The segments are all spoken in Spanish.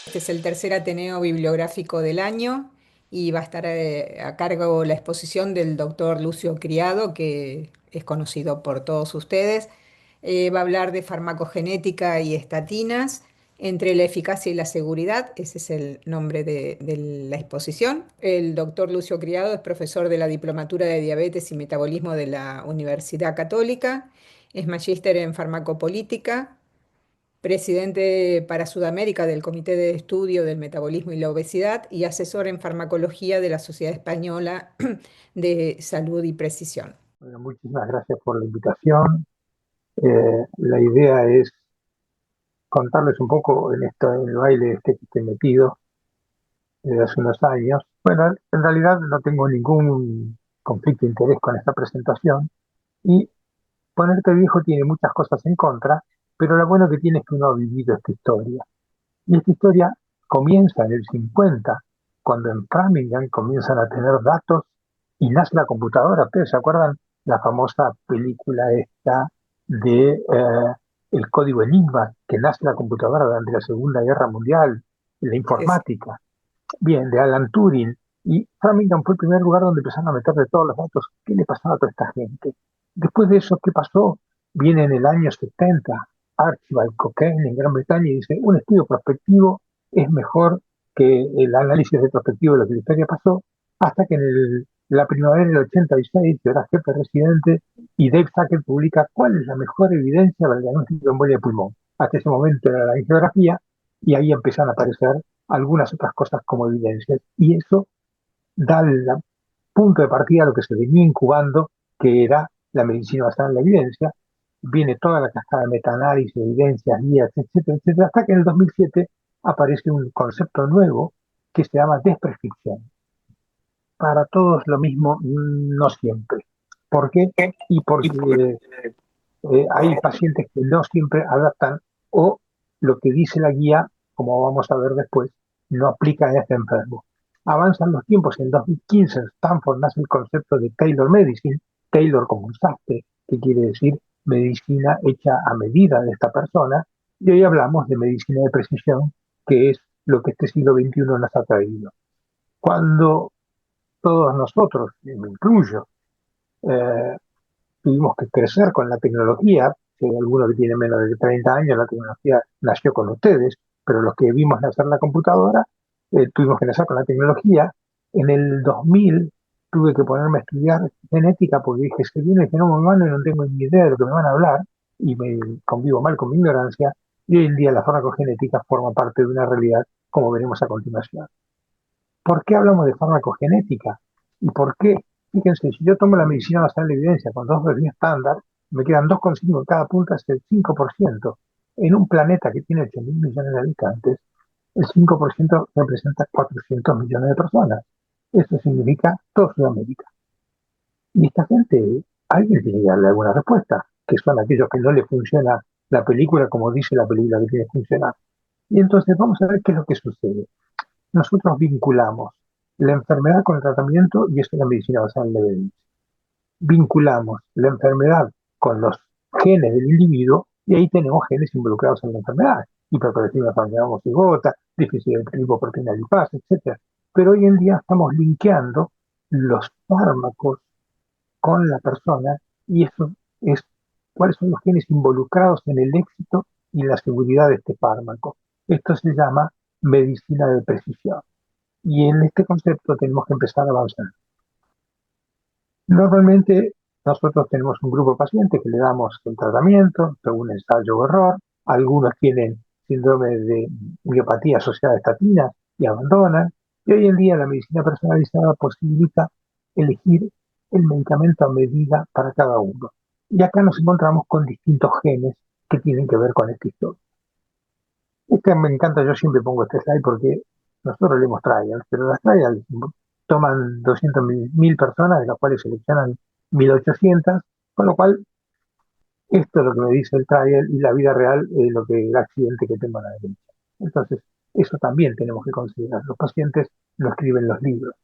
Este es el tercer Ateneo Bibliográfico del año y va a estar a cargo la exposición del doctor Lucio Criado, que es conocido por todos ustedes. Va a hablar de farmacogenética y estatinas entre la eficacia y la seguridad. Ese es el nombre de la exposición. El doctor Lucio Criado es profesor de la Diplomatura de Diabetes y Metabolismo de la Universidad Católica. Es magíster en farmacopolítica, presidente para Sudamérica del Comité de Estudio del Metabolismo y la Obesidad y asesor en farmacología de la Sociedad Española de Salud y Precisión. Bueno, muchísimas gracias por la invitación. La idea es contarles un poco en el baile este que estoy metido desde hace unos años. Bueno, en realidad no tengo ningún conflicto de interés con esta presentación y Ponerte Viejo tiene muchas cosas en contra, pero lo bueno que tiene es que uno ha vivido esta historia. Y esta historia comienza en el 50, cuando en Framingham comienzan a tener datos y nace la computadora. ¿Ustedes se acuerdan la famosa película esta de el código Enigma, que nace la computadora durante la Segunda Guerra Mundial, la Es, informática? Bien, de Alan Turing. Y Framingham fue el primer lugar donde empezaron a meterle todos los datos. ¿Qué le pasaba a toda esta gente? Después de eso, ¿qué pasó? Viene en el año 70 Archibald Cochrane en Gran Bretaña y dice, un estudio prospectivo es mejor que el análisis retrospectivo de lo que la historia pasó, hasta que la primavera del 86, yo era jefe residente, y Dave Sackett publica cuál es la mejor evidencia para el diagnóstico de embolia de pulmón. Hasta ese momento era la angiografía, y ahí empiezan a aparecer algunas otras cosas como evidencias. Y eso da el punto de partida a lo que se venía incubando, que era la medicina basada en la evidencia. Viene toda la cascada de metaanálisis, evidencias, guías, etcétera, etcétera, hasta que en el 2007 aparece un concepto nuevo que se llama desprescripción. Para todos lo mismo, no siempre. ¿Por qué? Y porque hay pacientes que no siempre adaptan o lo que dice la guía, como vamos a ver después, no aplica en este enfermo. Avanzan los tiempos. En 2015 en Stanford nace el concepto de Tailor Medicine, Tailor como un sastre, que quiere decir medicina hecha a medida de esta persona, y hoy hablamos de medicina de precisión, que es lo que este siglo XXI nos ha traído. Cuando todos nosotros, y me incluyo, eh, tuvimos que crecer con la tecnología. Si hay alguno que tiene menos de 30 años, la tecnología nació con ustedes, pero los que vimos nacer la computadora, tuvimos que nacer con la tecnología. En el 2000 tuve que ponerme a estudiar genética porque dije, se viene el genoma humano y no tengo ni idea de lo que me van a hablar y me convivo mal con mi ignorancia. Y hoy en día la farmacogenética forma parte de una realidad, como veremos a continuación. ¿Por qué hablamos de farmacogenética? ¿Y por qué? Fíjense, si yo tomo la medicina basada en la evidencia con dos veces estándar, me quedan 2,5 en cada punta, es el 5%. En un planeta que tiene 8.000 millones de habitantes, el 5% representa 400 millones de personas. Eso significa toda Sudamérica. Y esta gente, alguien tiene que darle alguna respuesta, que son aquellos que no le funciona la película como dice la película que tiene que funcionar. Y entonces vamos a ver qué es lo que sucede. Nosotros vinculamos la enfermedad con el tratamiento y eso es la medicina basada en la evidencia. Vinculamos la enfermedad con los genes del individuo y ahí tenemos genes involucrados en la enfermedad. Hiperproliferación familiar homocigota, déficit de lipoproteína lipasa, etcétera. Pero hoy en día estamos linkeando los fármacos con la persona y eso es cuáles son los genes involucrados en el éxito y la seguridad de este fármaco. Esto se llama medicina de precisión. Y en este concepto tenemos que empezar a avanzar. Normalmente nosotros tenemos un grupo de pacientes que le damos el tratamiento según ensayo o error. Algunos tienen síndrome de miopatía asociada a estatinas y abandonan. Y hoy en día la medicina personalizada posibilita elegir el medicamento a medida para cada uno. Y acá nos encontramos con distintos genes que tienen que ver con esta historia. Este me encanta, yo siempre pongo este slide porque nosotros leemos trials, pero las trials toman 200.000 personas, de las cuales seleccionan 1.800, con lo cual esto es lo que me dice el trial y la vida real es lo que el accidente que tengo a la derecha. Entonces, eso también tenemos que considerar. Los pacientes no escriben los libros.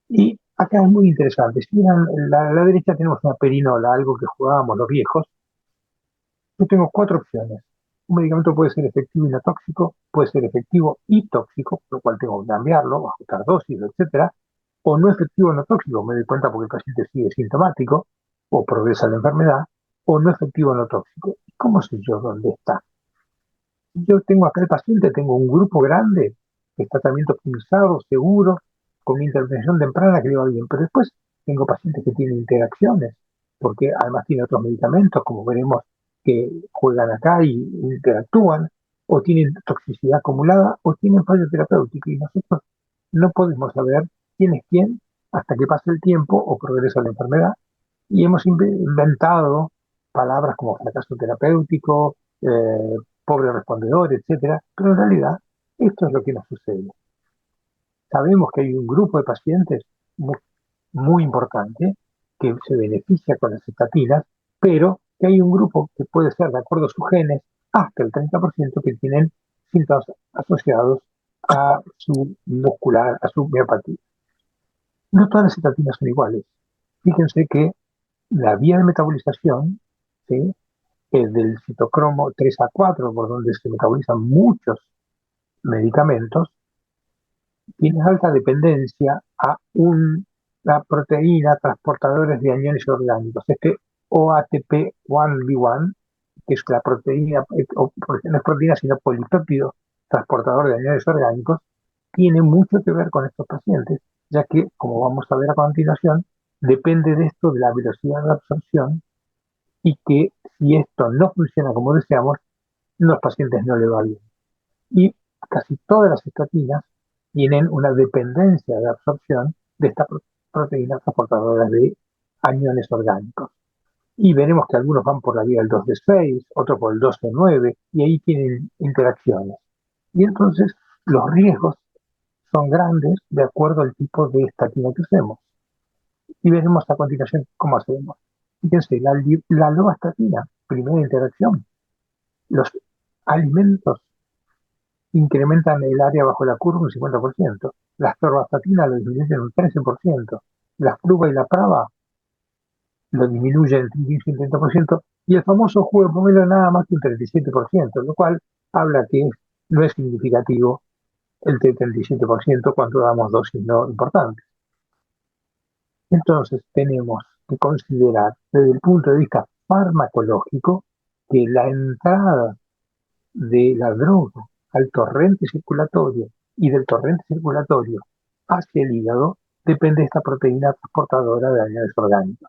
Y acá es muy interesante. Si miran, a la derecha tenemos una perinola, algo que jugábamos los viejos. Yo tengo cuatro opciones. Un medicamento puede ser efectivo y no tóxico, puede ser efectivo y tóxico, por lo cual tengo que cambiarlo, ajustar dosis, etcétera, o no efectivo o no tóxico, me doy cuenta porque el paciente sigue sintomático o progresa la enfermedad, o no efectivo o no tóxico. ¿Cómo sé yo dónde está? Yo tengo acá el paciente, tengo un grupo grande, que está tratamiento optimizado, seguro, con una intervención temprana que le va bien, pero después tengo pacientes que tienen interacciones, porque además tiene otros medicamentos, como veremos, que juegan acá y interactúan, o tienen toxicidad acumulada, o tienen fallo terapéutico, y nosotros no podemos saber quién es quién hasta que pase el tiempo o progresa la enfermedad, y hemos inventado palabras como fracaso terapéutico, pobre respondedor, etcétera, pero en realidad esto es lo que nos sucede. Sabemos que hay un grupo de pacientes muy, muy importante que se beneficia con las estatinas, pero que hay un grupo que puede ser, de acuerdo a sus genes, hasta el 30% que tienen síntomas asociados a su muscular, a su miopatía. No todas las estatinas son iguales. Fíjense que la vía de metabolización, ¿sí?, del citocromo 3 a 4, por donde se metabolizan muchos medicamentos, tiene alta dependencia a una proteína transportadores de iones orgánicos. Este OATP1B1, que es la proteína, no es proteína, sino polipéptido transportador de iones orgánicos, tiene mucho que ver con estos pacientes, ya que, como vamos a ver a continuación, depende de esto de la velocidad de absorción y que si esto no funciona como deseamos, los pacientes no le va bien. Y casi todas las estatinas tienen una dependencia de absorción de estas proteínas transportadoras de aniones orgánicos. Y veremos que algunos van por la vía del 2D6, otros por el 2D9, y ahí tienen interacciones. Y entonces los riesgos son grandes de acuerdo al tipo de estatina que usemos. Y veremos a continuación cómo hacemos. Fíjense, la lovastatina, primera interacción. Los alimentos incrementan el área bajo la curva un 50%. Las torvastatinas lo disminuyen un 13%. La fruba y la prava lo disminuyen entre un 15 y un 30%. Y el famoso jugo de pomelo nada más que un 37%, lo cual habla que no es significativo el 37% cuando damos dosis no importantes. Entonces tenemos que considerar desde el punto de vista farmacológico que la entrada de la droga al torrente circulatorio y del torrente circulatorio hacia el hígado depende de esta proteína transportadora de daños orgánicos.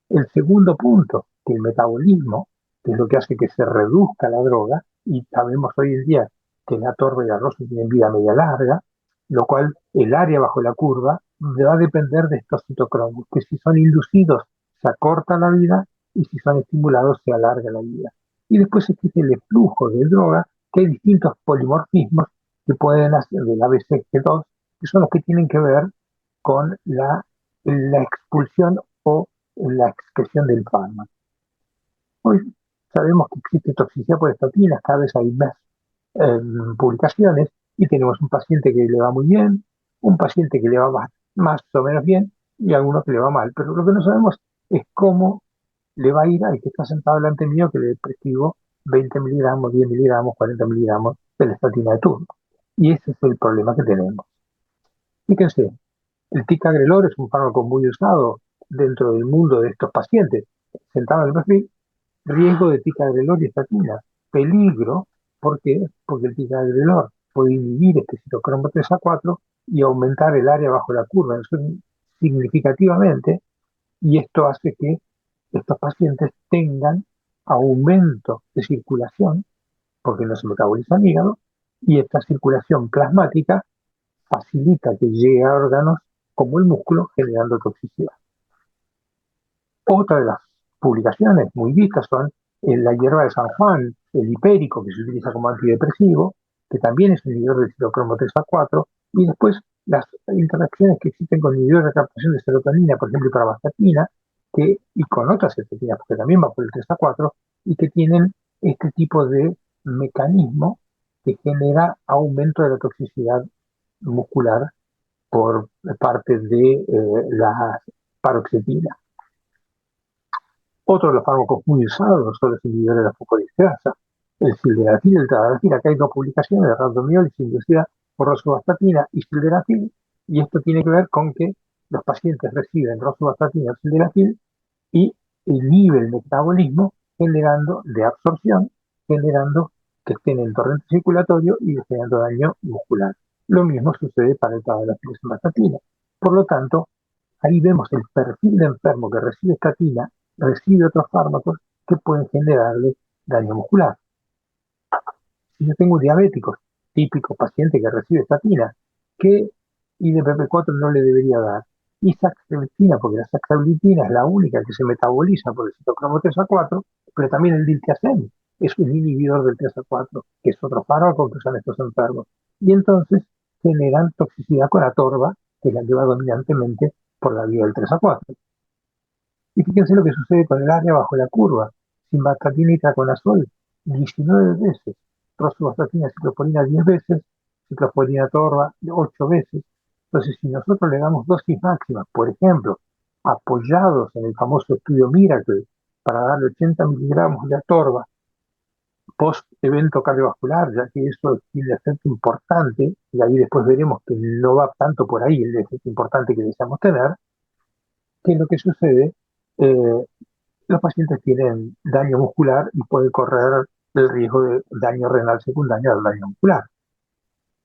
El segundo punto, que el metabolismo, que es lo que hace que se reduzca la droga, y sabemos hoy en día que la torba y la rosa tienen vida media larga, lo cual el área bajo la curva va a depender de estos citocromos, que si son inducidos se acorta la vida y si son estimulados se alarga la vida. Y después existe el flujo de droga, que hay distintos polimorfismos que pueden hacer del ABCG2, que son los que tienen que ver con la expulsión o la excreción del fármaco. Hoy sabemos que existe toxicidad por estatinas, cada vez hay más eh, publicaciones, y tenemos un paciente que le va muy bien, un paciente que le va más o menos bien y alguno que le va mal. Pero lo que no sabemos es cómo le va a ir al que está sentado delante mío que le prescribo 20 miligramos, 10 miligramos, 40 miligramos de la estatina de turno. Y ese es el problema que tenemos. Fíjense, el ticagrelor es un fármaco muy usado dentro del mundo de estos pacientes. Sentado en el perfil, riesgo de ticagrelor y estatina. Peligro, ¿por qué? Porque el ticagrelor puede inhibir este citocromo 3 a 4 y aumentar el área bajo la curva significativamente, y esto hace que estos pacientes tengan aumento de circulación, porque no se metaboliza el hígado, y esta circulación plasmática facilita que llegue a órganos como el músculo generando toxicidad. Otra de las publicaciones muy vistas son la hierba de San Juan, el hipérico, que se utiliza como antidepresivo, que también es un inhibidor del citocromo 3 a 4, y después las interacciones que existen con inhibidores de captación de serotonina, por ejemplo, pravastatina, y con otras estatinas, porque también va por el 3 a 4, y que tienen este tipo de mecanismo que genera aumento de la toxicidad muscular por parte de la paroxetina. Otro de los fármacos muy usados son los inhibidores de la fosfodiesterasa. el sildenafil y el tadalafil. Acá hay dos publicaciones de rhabdomiólisis inducida por rosuvastatina y sildenafil, y esto tiene que ver con que los pacientes reciben rosuvastatina o sildenafil y inhibe el metabolismo generando de absorción, generando que estén en el torrente circulatorio y generando daño muscular. Lo mismo sucede para el tadalafil y simvastatina. Por lo tanto, ahí vemos el perfil de enfermo que recibe estatina, recibe otros fármacos que pueden generarle daño muscular. Si yo tengo un diabético, típico paciente que recibe estatina, ¿qué IDPP4 no le debería dar? Y saxaglitina, porque la saxaglitina es la única que se metaboliza por el citocromo 3A4, pero también el diltiazem es un inhibidor del 3A4, que es otro fármaco que usan estos enfermos. Y entonces generan toxicidad con atorva, que es la que va dominantemente por la vía del 3A4. Y fíjense lo que sucede con el área bajo la curva. Simvastatina y traconazol, 19 veces. Rosuvastatina y ciclosporina, 10 veces. Ciclosporina torva, 8 veces. Entonces, si nosotros le damos dosis máximas, por ejemplo, apoyados en el famoso estudio Miracle, para darle 80 miligramos de atorva post-evento cardiovascular, ya que eso tiene un efecto importante, y ahí después veremos que no va tanto por ahí el efecto importante que deseamos tener, ¿qué es lo que sucede? Eh, los pacientes tienen daño muscular y pueden correr el riesgo de daño renal secundario al daño muscular.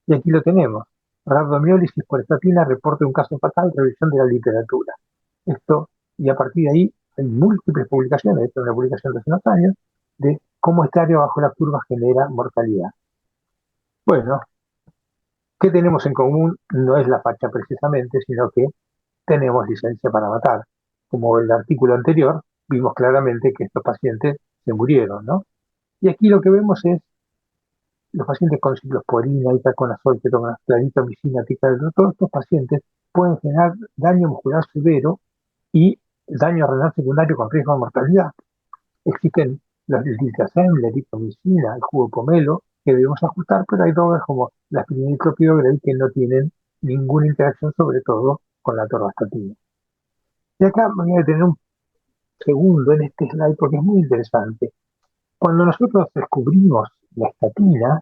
Y aquí lo tenemos. Rhabdomiólisis por estatina reporta un caso fatal, revisión de la literatura. Esto, y a partir de ahí hay múltiples publicaciones, esta es una publicación de hace unos años, de cómo este área bajo la curva genera mortalidad. Bueno, ¿qué tenemos en común? No es la facha precisamente, sino que tenemos licencia para matar. Como el artículo anterior, vimos claramente que estos pacientes se murieron, ¿no? Y aquí lo que vemos es los pacientes con ciclosporina, itaconazol, ketoconazol, claritomicina, ticagrelor, todos estos pacientes pueden generar daño muscular severo y daño renal secundario con riesgo de mortalidad. Existen los diltiazem, la eritromicina, el jugo pomelo, que debemos ajustar, pero hay drogas como la aspirina y clopidogrel que no tienen ninguna interacción, sobre todo con la atorvastatina. Y acá me voy a detener un segundo en este slide porque es muy interesante. Cuando nosotros descubrimos la estatina,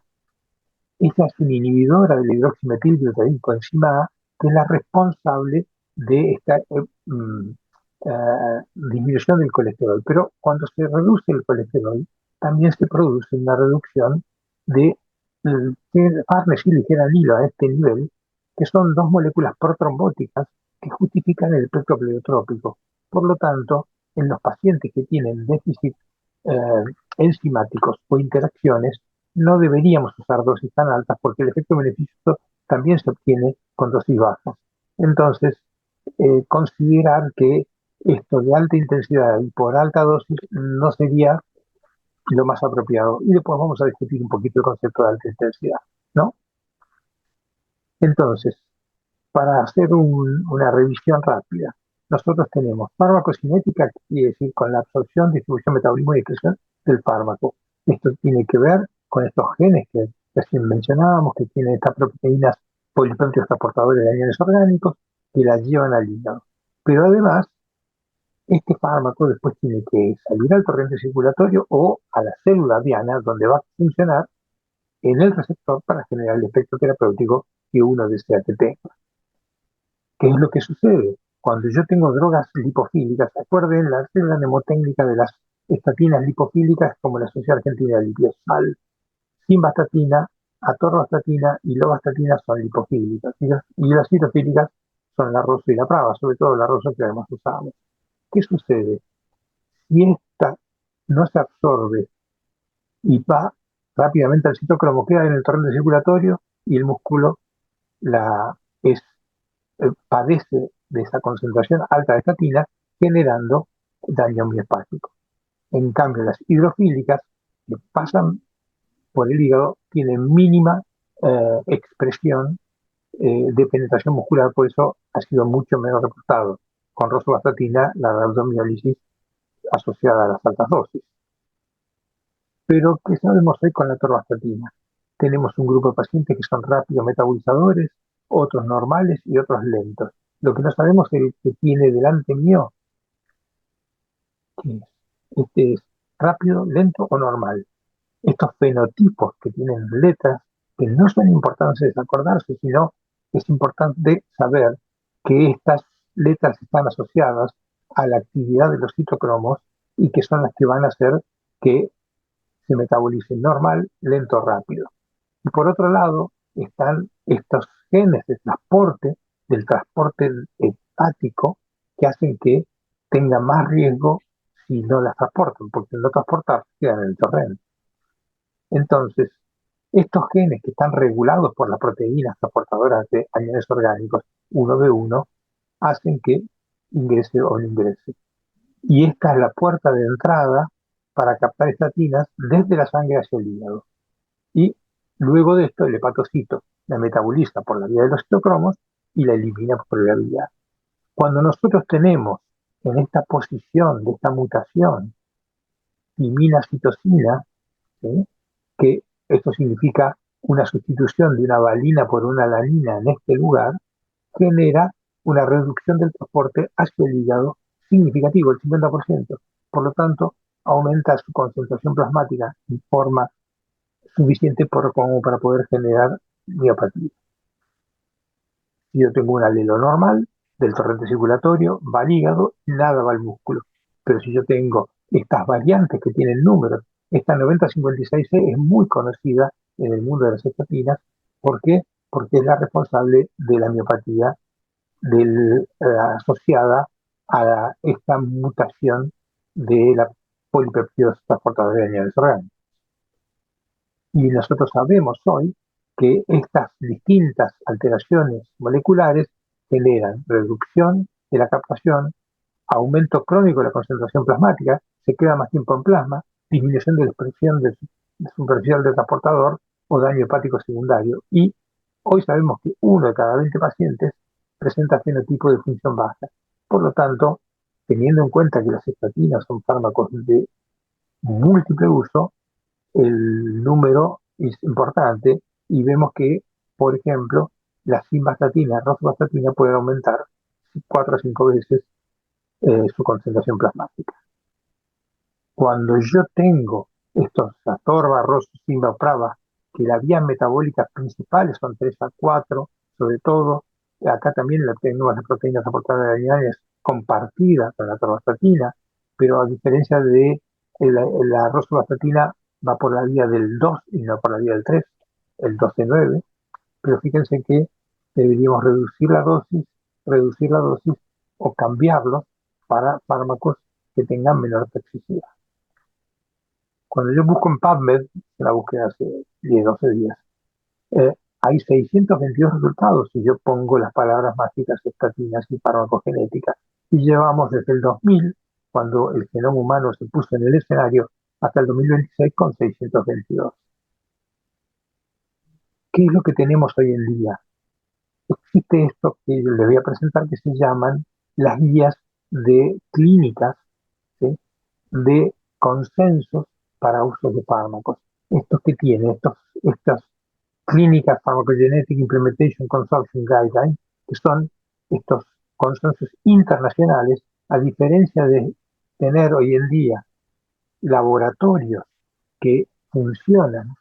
esa es una inhibidora del hidroximetilglutaricoenzima A, que es la responsable de esta disminución del colesterol. Pero cuando se reduce el colesterol, también se produce una reducción de farnesil y geranilo a este nivel, que son dos moléculas protrombóticas que justifican el efecto pleiotrópico. Por lo tanto, en los pacientes que tienen déficit eh, enzimáticos o interacciones, no deberíamos usar dosis tan altas porque el efecto beneficioso también se obtiene con dosis bajas. Entonces, considerar que esto de alta intensidad y por alta dosis no sería lo más apropiado. Y después vamos a discutir un poquito el concepto de alta intensidad, ¿no? Entonces, para hacer una revisión rápida, nosotros tenemos farmacocinética, que quiere decir con la absorción, distribución, metabolismo y excreción del fármaco. Esto tiene que ver con estos genes que recién mencionábamos, que tienen estas proteínas polipéptidos transportadores de iones orgánicos que las llevan al hígado. Pero además, este fármaco después tiene que salir al torrente circulatorio o a la célula diana, donde va a funcionar en el receptor para generar el efecto terapéutico que uno desea que tenga. ¿Qué es lo que sucede? Cuando yo tengo drogas lipofílicas, acuerden la regla mnemotécnica de las estatinas lipofílicas como la Sociedad Argentina de Lipiosal, simvastatina, atorvastatina y lovastatina son lipofílicas y las citofílicas son la rosa y la prava, sobre todo la rosa que además usamos. ¿Qué sucede? Si esta no se absorbe y va rápidamente al citocromo, queda en el torrente circulatorio y el músculo la es padece de esa concentración alta de estatina, generando daño miopático. En cambio, las hidrofílicas que pasan por el hígado tienen mínima expresión de penetración muscular, por eso ha sido mucho menos reportado con rosuvastatina la rhabdomiólisis asociada a las altas dosis. Pero, ¿qué sabemos hoy con la atorvastatina? Tenemos un grupo de pacientes que son rápidos metabolizadores, otros normales y otros lentos. Lo que no sabemos es el que tiene delante mío, ¿qué es? Este es rápido, lento o normal. estos fenotipos que tienen letras que no son importantes acordarse, sino es importante saber que estas letras están asociadas a la actividad de los citocromos y que son las que van a hacer que se metabolicen normal, lento, rápido. Y por otro lado, están estos genes del transporte hepático, que hacen que tenga más riesgo si no las transportan, porque al no transportar quedan en el torrente. Entonces, estos genes que están regulados por las proteínas transportadoras de aniones orgánicos 1B1 hacen que ingrese o no ingrese. Y esta es la puerta de entrada para captar estatinas desde la sangre hacia el hígado. Y luego de esto, el hepatocito la metaboliza por la vía de los citocromos y la elimina por la vía. Cuando nosotros tenemos en esta posición de esta mutación timina-citosina, ¿sí? Que esto significa una sustitución de una valina por una alanina en este lugar, genera una reducción del transporte hacia el hígado significativo, el 50%. Por lo tanto, aumenta su concentración plasmática en forma suficiente como para poder generar miopatía. Si yo tengo un alelo normal del torrente circulatorio, va al hígado, nada va al músculo. Pero si yo tengo estas variantes que tienen números, esta 9056C es muy conocida en el mundo de las estatinas. ¿Por qué? Porque es la responsable de la miopatía asociada a esta mutación de la polipeptidosa transportadora de aniones orgánicos. Y nosotros sabemos hoy que estas distintas alteraciones moleculares generan reducción de la captación, aumento crónico de la concentración plasmática, se queda más tiempo en plasma, disminución de la expresión superficial del transportador o daño hepático secundario. Y hoy sabemos que uno de cada 20 pacientes presenta fenotipo de función baja. Por lo tanto, teniendo en cuenta que las estatinas son fármacos de múltiple uso, el número es importante y vemos que, por ejemplo, la simvastatina, rosuvastatina puede aumentar 4 o 5 veces su concentración plasmática. Cuando yo tengo estos atorva, rosu, simba, prava, que las vías metabólicas principales son 3 a 4, sobre todo, acá también tenemos las proteínas aportadas de animales compartidas con la atorvastatina, pero a diferencia de la rosuvastatina va por la vía del 2 y no por la vía del 3, el 12-9, pero fíjense que deberíamos reducir la dosis o cambiarlos para fármacos que tengan menor toxicidad. Cuando yo busco en PubMed, la búsqueda hace 10, 12 días, hay 622 resultados si yo pongo las palabras mágicas estatinas y farmacogenética. Y llevamos desde el 2000, cuando el genoma humano se puso en el escenario, hasta el 2026 con 622. ¿Qué es lo que tenemos hoy en día? Existe esto que les voy a presentar que se llaman las guías de clínicas, ¿sí? De consensos para usos de fármacos. Estos que tienen, estas clínicas Pharmacogenetic Implementation Consortium Guidelines, que son estos consensos internacionales, a diferencia de tener hoy en día laboratorios que funcionan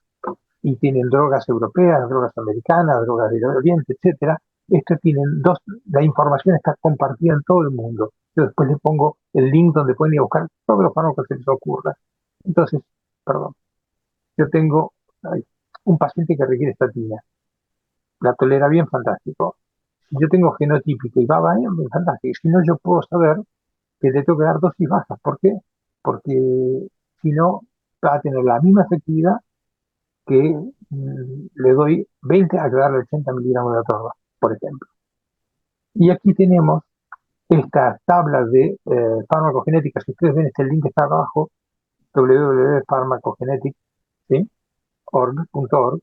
y tienen drogas europeas, drogas americanas, drogas del Oriente, etcétera. Estos tienen la información está compartida en todo el mundo. Yo después les pongo el link donde pueden ir a buscar todos los fármacos que se les ocurra. Entonces, perdón, yo tengo un paciente que requiere estatina, la tolera bien, fantástico. Si yo tengo genotípico y va bien, fantástico. Si no, yo puedo saber que le tengo que dar dosis bajas. ¿Por qué? Porque si no, va a tener la misma efectividad que le doy 20 a que darle 80 miligramos de atorva, por ejemplo. Y aquí tenemos esta tabla de farmacogenética. Si ustedes ven este link que está abajo, www.farmacogenetic.org,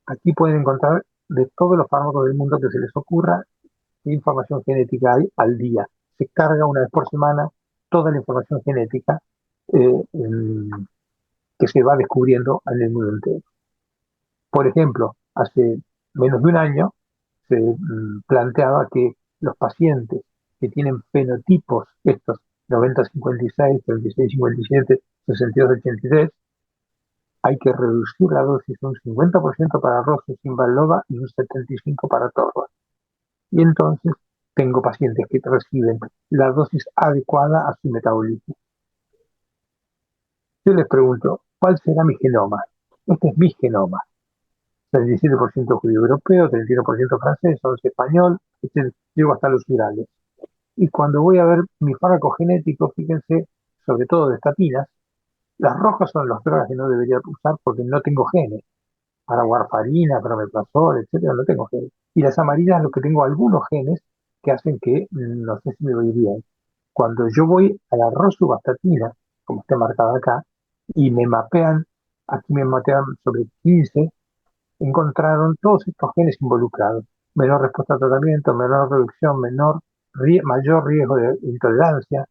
aquí pueden encontrar de todos los fármacos del mundo que se les ocurra qué información genética hay al día. Se carga una vez por semana toda la información genética eh, que se va descubriendo en el mundo entero. Por ejemplo, hace menos de un año se planteaba que los pacientes que tienen fenotipos, estos 90-56, 36-57, 62-83, hay que reducir la dosis un 50% para Rosas-Invalova y un 75% para Torva. Y entonces tengo pacientes que reciben la dosis adecuada a su metabolismo. Yo les pregunto, ¿cuál será mi genoma? Este es mi genoma. 37% judío europeo, 31% francés, 11% español, llego hasta los virales. Y cuando voy a ver mi fármaco genético, fíjense, sobre todo de estatinas, las rojas son las drogas que no debería usar porque no tengo genes. Para warfarina, para omeprazol, etcétera, no tengo genes. Y las amarillas, lo que tengo algunos genes que hacen que no sé si me voy bien. Cuando yo voy a la rosuvastatina, como está marcada acá, y me mapean, aquí me mapean sobre 15, encontraron todos estos genes involucrados. Menor respuesta a tratamiento, menor reducción, mayor riesgo de intolerancia,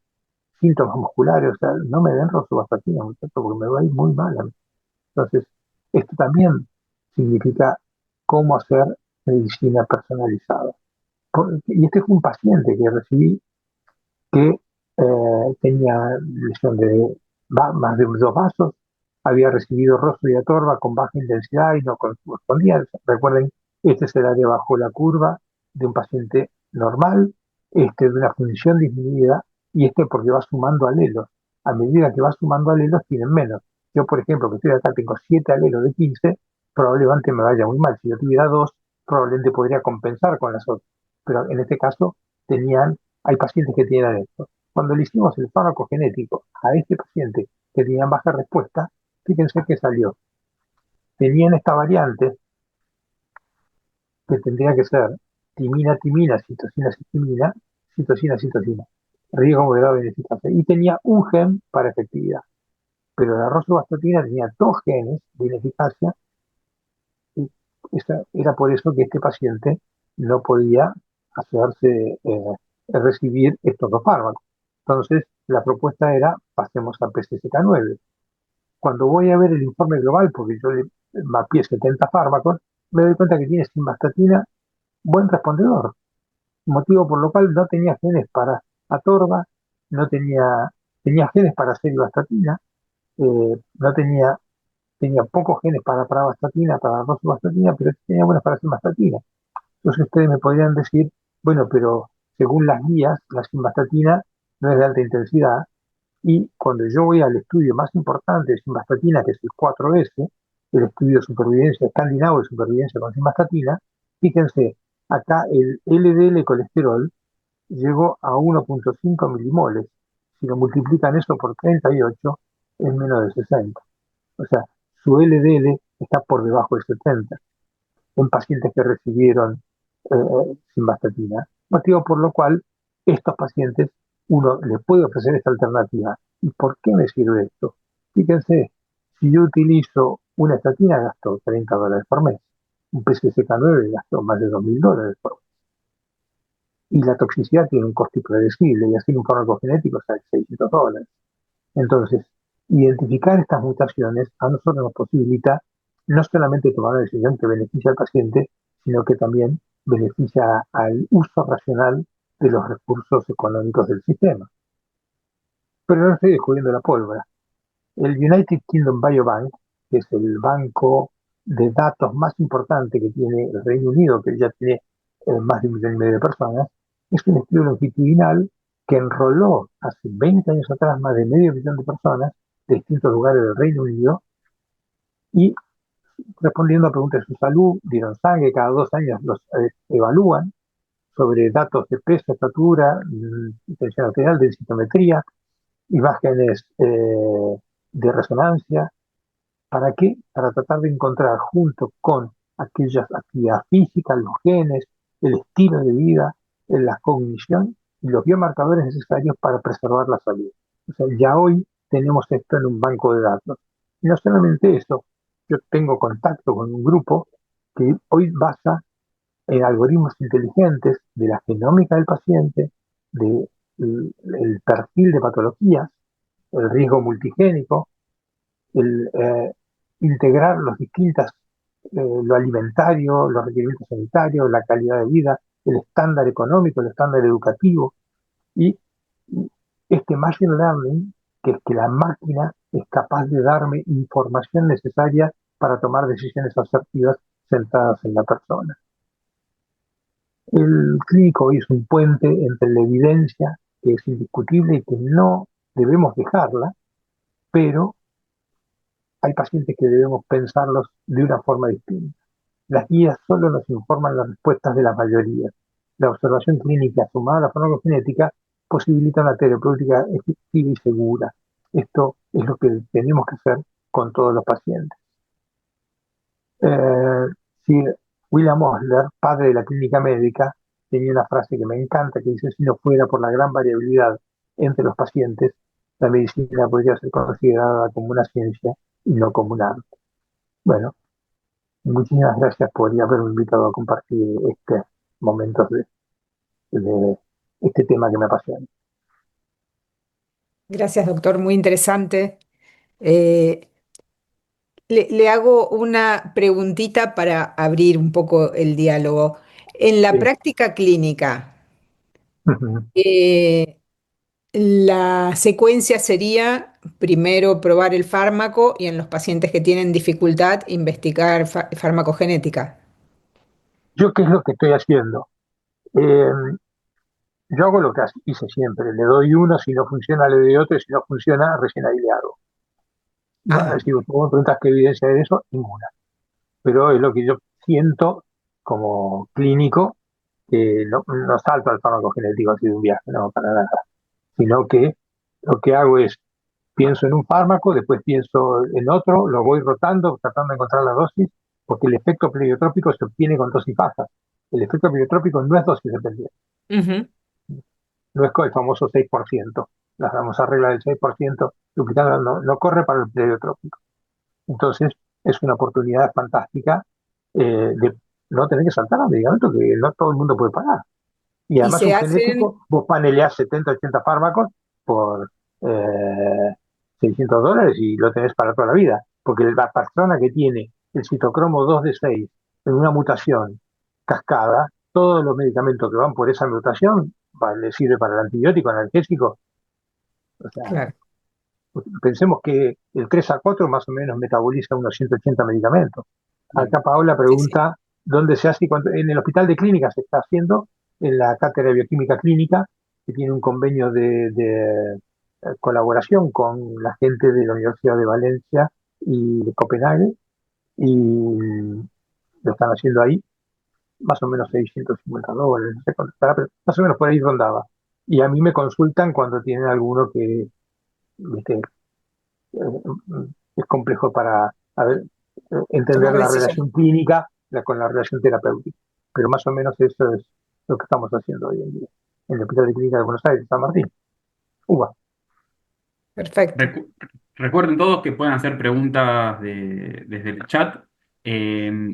síntomas musculares. O sea, no me den rosuvastatina, muchachos, porque me va a ir muy mal a mí. Entonces, esto también significa cómo hacer medicina personalizada. Y este fue un paciente que recibí que tenía lesión de más de 2 vasos, había recibido rostro y atorva con baja intensidad y no correspondía. Recuerden, este es el área bajo la curva de un paciente normal, este de una función disminuida y este porque va sumando alelos. A medida que va sumando alelos, tienen menos. Yo, por ejemplo, que estoy acá, tengo 7 alelos de 15, probablemente me vaya muy mal. Si yo tuviera 2, probablemente podría compensar con las otras. Pero en este caso, hay pacientes que tienen esto. Cuando le hicimos el fármaco genético a este paciente que tenía baja respuesta, fíjense que salió. Tenían esta variante que tendría que ser timina, timina, citosina, citimina, citosina, citosina. Riesgo moderado de ineficacia. Y tenía un gen para efectividad. Pero la rosuvastatina tenía 2 genes de ineficacia y era por eso que este paciente no podía hacerse recibir estos 2 fármacos. Entonces, la propuesta era pasemos a PCSK9. Cuando voy a ver el informe global, porque yo le mapeé 70 fármacos, me doy cuenta que tiene simvastatina buen respondedor, motivo por lo cual no tenía genes para atorva, no tenía genes para serivastatina, no tenía pocos genes para pravastatina, para rosuvastatina, pero tenía buenos para simvastatina. Entonces ustedes me podrían decir, bueno, pero según las guías, la simvastatina no es de alta intensidad, y cuando yo voy al estudio más importante de simvastatina, que es el 4S, el estudio de supervivencia escandinavo de supervivencia con simvastatina, fíjense, acá el LDL colesterol llegó a 1,5 milimoles. Si lo multiplican eso por 38, es menos de 60. O sea, su LDL está por debajo de 70 en pacientes que recibieron simvastatina, motivo por lo cual estos pacientes uno le puede ofrecer esta alternativa. ¿Y por qué me sirve esto? Fíjense, si yo utilizo una estatina gasto $30 por mes, un PCSK9 gasto más de $2.000 por mes, y la toxicidad tiene un costo impredecible, y así un fármaco genético sale $600. Entonces, identificar estas mutaciones a nosotros nos posibilita no solamente tomar una decisión que beneficia al paciente, sino que también beneficia al uso racional de los recursos económicos del sistema. Pero no estoy descubriendo la pólvora. El United Kingdom Biobank, que es el banco de datos más importante que tiene el Reino Unido, que ya tiene más de 1,5 millones de personas, es un estudio longitudinal que enroló hace 20 años atrás más de medio millón de personas de distintos lugares del Reino Unido y respondiendo a preguntas de su salud, dieron sangre, cada 2 años los evalúan sobre datos de peso, estatura, tensión arterial, densitometría, imágenes de resonancia. ¿Para qué? Para tratar de encontrar junto con aquellas actividades físicas, los genes, el estilo de vida, la cognición y los biomarcadores necesarios para preservar la salud. O sea, ya hoy tenemos esto en un banco de datos. Y no solamente eso, yo tengo contacto con un grupo que hoy basa en algoritmos inteligentes de la genómica del paciente, del el perfil de patologías, el riesgo multigénico, el integrar lo alimentario, los requerimientos sanitarios, la calidad de vida, el estándar económico, el estándar educativo y este machine learning, que es que la máquina es capaz de darme información necesaria para tomar decisiones asertivas centradas en la persona. El clínico es un puente entre la evidencia, que es indiscutible y que no debemos dejarla, pero hay pacientes que debemos pensarlos de una forma distinta. Las guías solo nos informan las respuestas de la mayoría. La observación clínica sumada a la farmacogenética posibilita una terapéutica efectiva y segura. Esto es lo que tenemos que hacer con todos los pacientes. Eh, Sir William Osler, padre de la clínica médica, tenía una frase que me encanta, que dice: si no fuera por la gran variabilidad entre los pacientes, la medicina podría ser considerada como una ciencia y no como un arte. Bueno, muchísimas gracias por haberme invitado a compartir este momentos de este tema que me apasiona. Gracias, doctor, muy interesante. Eh, le hago una preguntita para abrir un poco el diálogo. En la Sí. práctica clínica, Ujú. eh, la secuencia sería primero probar el fármaco y en los pacientes que tienen dificultad investigar farmacogenética. ¿Yo qué es lo que estoy haciendo? Eh, yo hago lo que hice siempre, le doy uno, si no funciona le doy otro, y si no funciona, recién ahí le hago. No, Ajá, si vos me preguntas qué evidencia hay de eso, ninguna. Pero es lo que yo siento como clínico, que no salto al farmacogenético así de un viaje, no, para nada. Sino que lo que hago es, pienso en un fármaco, después pienso en otro, lo voy rotando, tratando de encontrar la dosis, porque el efecto pleiotrópico se obtiene con dosis bajas. El efecto pleiotrópico no es dosis dependiente, ujú. no es con el famoso 6%. La famosa regla del 6% duplicada no corre para el pleiotrópico. Entonces, es una oportunidad fantástica de no tener que saltar a medicamentos que no todo el mundo puede pagar. Y Y además se un hacen, genético, vos paneleás 70, 80 fármacos por $600 y lo tenés para toda la vida. Porque la persona que tiene el citocromo 2 de 6 en una mutación cascada, todos los medicamentos que van por esa mutación le sirve para el antibiótico, analgésico. O sea, claro, pensemos que el 3 a 4 más o menos metaboliza unos 180 medicamentos. Mm. Acá Paola sí, sí. pregunta dónde se hace y en el Hospital de Clínicas se está haciendo, en la Cátedra de Bioquímica Clínica, que tiene un convenio de colaboración con la gente de la Universidad de Valencia y de Copenhague, y lo están haciendo ahí, más o menos $650, no sé cuánto estará, pero más o menos por ahí rondaba. Y a mí me consultan cuando tienen alguno que, viste, es complejo para entender Tomar la decisión. relación clínica con la relación terapéutica. Pero más o menos eso es lo que estamos haciendo hoy en día en el Hospital de Clínica de Buenos Aires, San Martín, UBA. Perfecto. Recu- Recuerden todos que pueden hacer preguntas desde el chat.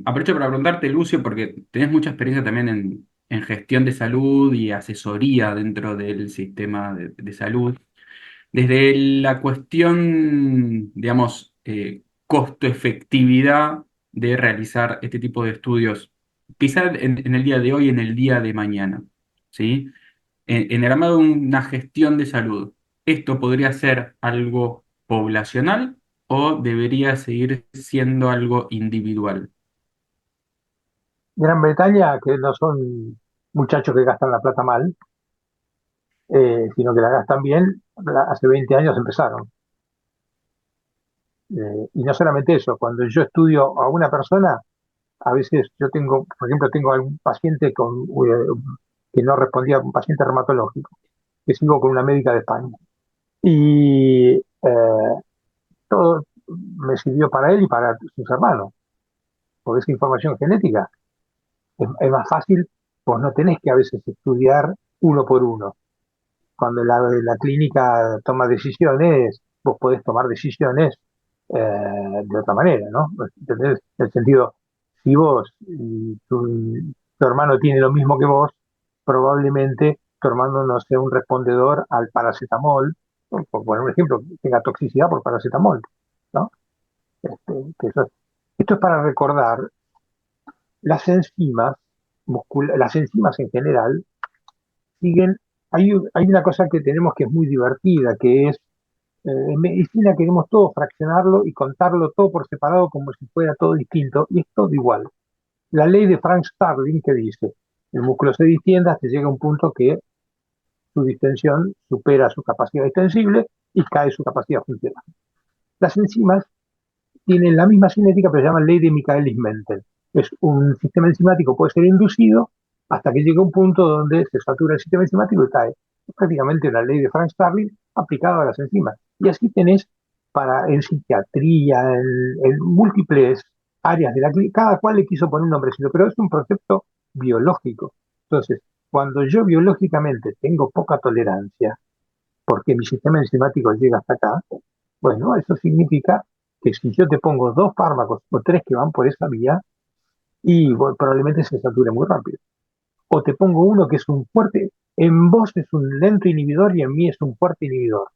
Aprovecho para preguntarte, Lucio, porque tenés mucha experiencia también en gestión de salud y asesoría dentro del sistema de salud. Desde la cuestión, digamos, costo-efectividad de realizar este tipo de estudios, quizá en el día de hoy, en el día de mañana, ¿sí? En el armado de una gestión de salud, ¿esto podría ser algo poblacional o debería seguir siendo algo individual? Gran Bretaña, que no son muchachos que gastan la plata mal, sino que la gastan bien, hace 20 años empezaron. Y no solamente eso, cuando yo estudio a una persona, a veces yo tengo, por ejemplo, tengo algún paciente que no respondía, un paciente reumatológico, que sigo con una médica de España. Y todo me sirvió para él y para sus hermanos, porque esa información genética es más fácil, pues no tenés que a veces estudiar uno por uno. Cuando la clínica toma decisiones, vos podés tomar decisiones de otra manera, ¿no? ¿Entendés? En el sentido, si vos y tu hermano tiene lo mismo que vos, probablemente tu hermano no sea un respondedor al paracetamol, por poner un ejemplo, que tenga toxicidad por paracetamol, ¿no? Esto es para recordar las enzimas, las enzimas en general, siguen, hay una cosa que tenemos que es muy divertida, que es En medicina queremos todo fraccionarlo y contarlo todo por separado como si fuera todo distinto, y es todo igual. La ley de Frank Starling que dice, el músculo se distiende hasta que llega a un punto que su distensión supera su capacidad extensible y cae su capacidad funcional. Las enzimas tienen la misma cinética, pero se llama ley de Michaelis-Menten. Es un sistema enzimático, puede ser inducido hasta que llega a un punto donde se satura el sistema enzimático y cae. Es prácticamente una ley de Frank Starling aplicada a las enzimas. Y así tenés en psiquiatría, en múltiples áreas de la clínica, cada cual le quiso poner un nombrecito, pero es un concepto biológico. Entonces, cuando yo biológicamente tengo poca tolerancia, porque mi sistema enzimático llega hasta acá, bueno, eso significa que si yo te pongo dos fármacos o tres que van por esa vía, y bueno, probablemente se sature muy rápido. O te pongo uno que es un fuerte, en vos es un lento inhibidor y en mí es un fuerte inhibidor.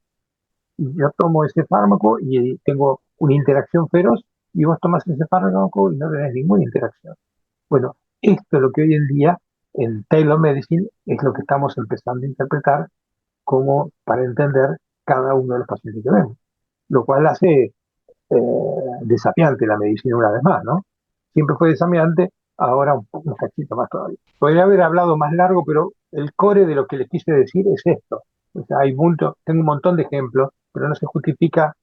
Y yo tomo ese fármaco y tengo una interacción feroz y vos tomas ese fármaco y no tenés ninguna interacción. Bueno, esto es lo que hoy en día en Taylor Medicine es lo que estamos empezando a interpretar como para entender cada uno de los pacientes que vemos, lo cual hace desafiante la medicina una vez más, ¿no? Siempre fue desafiante, ahora un cachito más todavía. Podría haber hablado más largo, pero el core de lo que les quise decir es esto. O sea, tengo un montón de ejemplos, pero no se justifica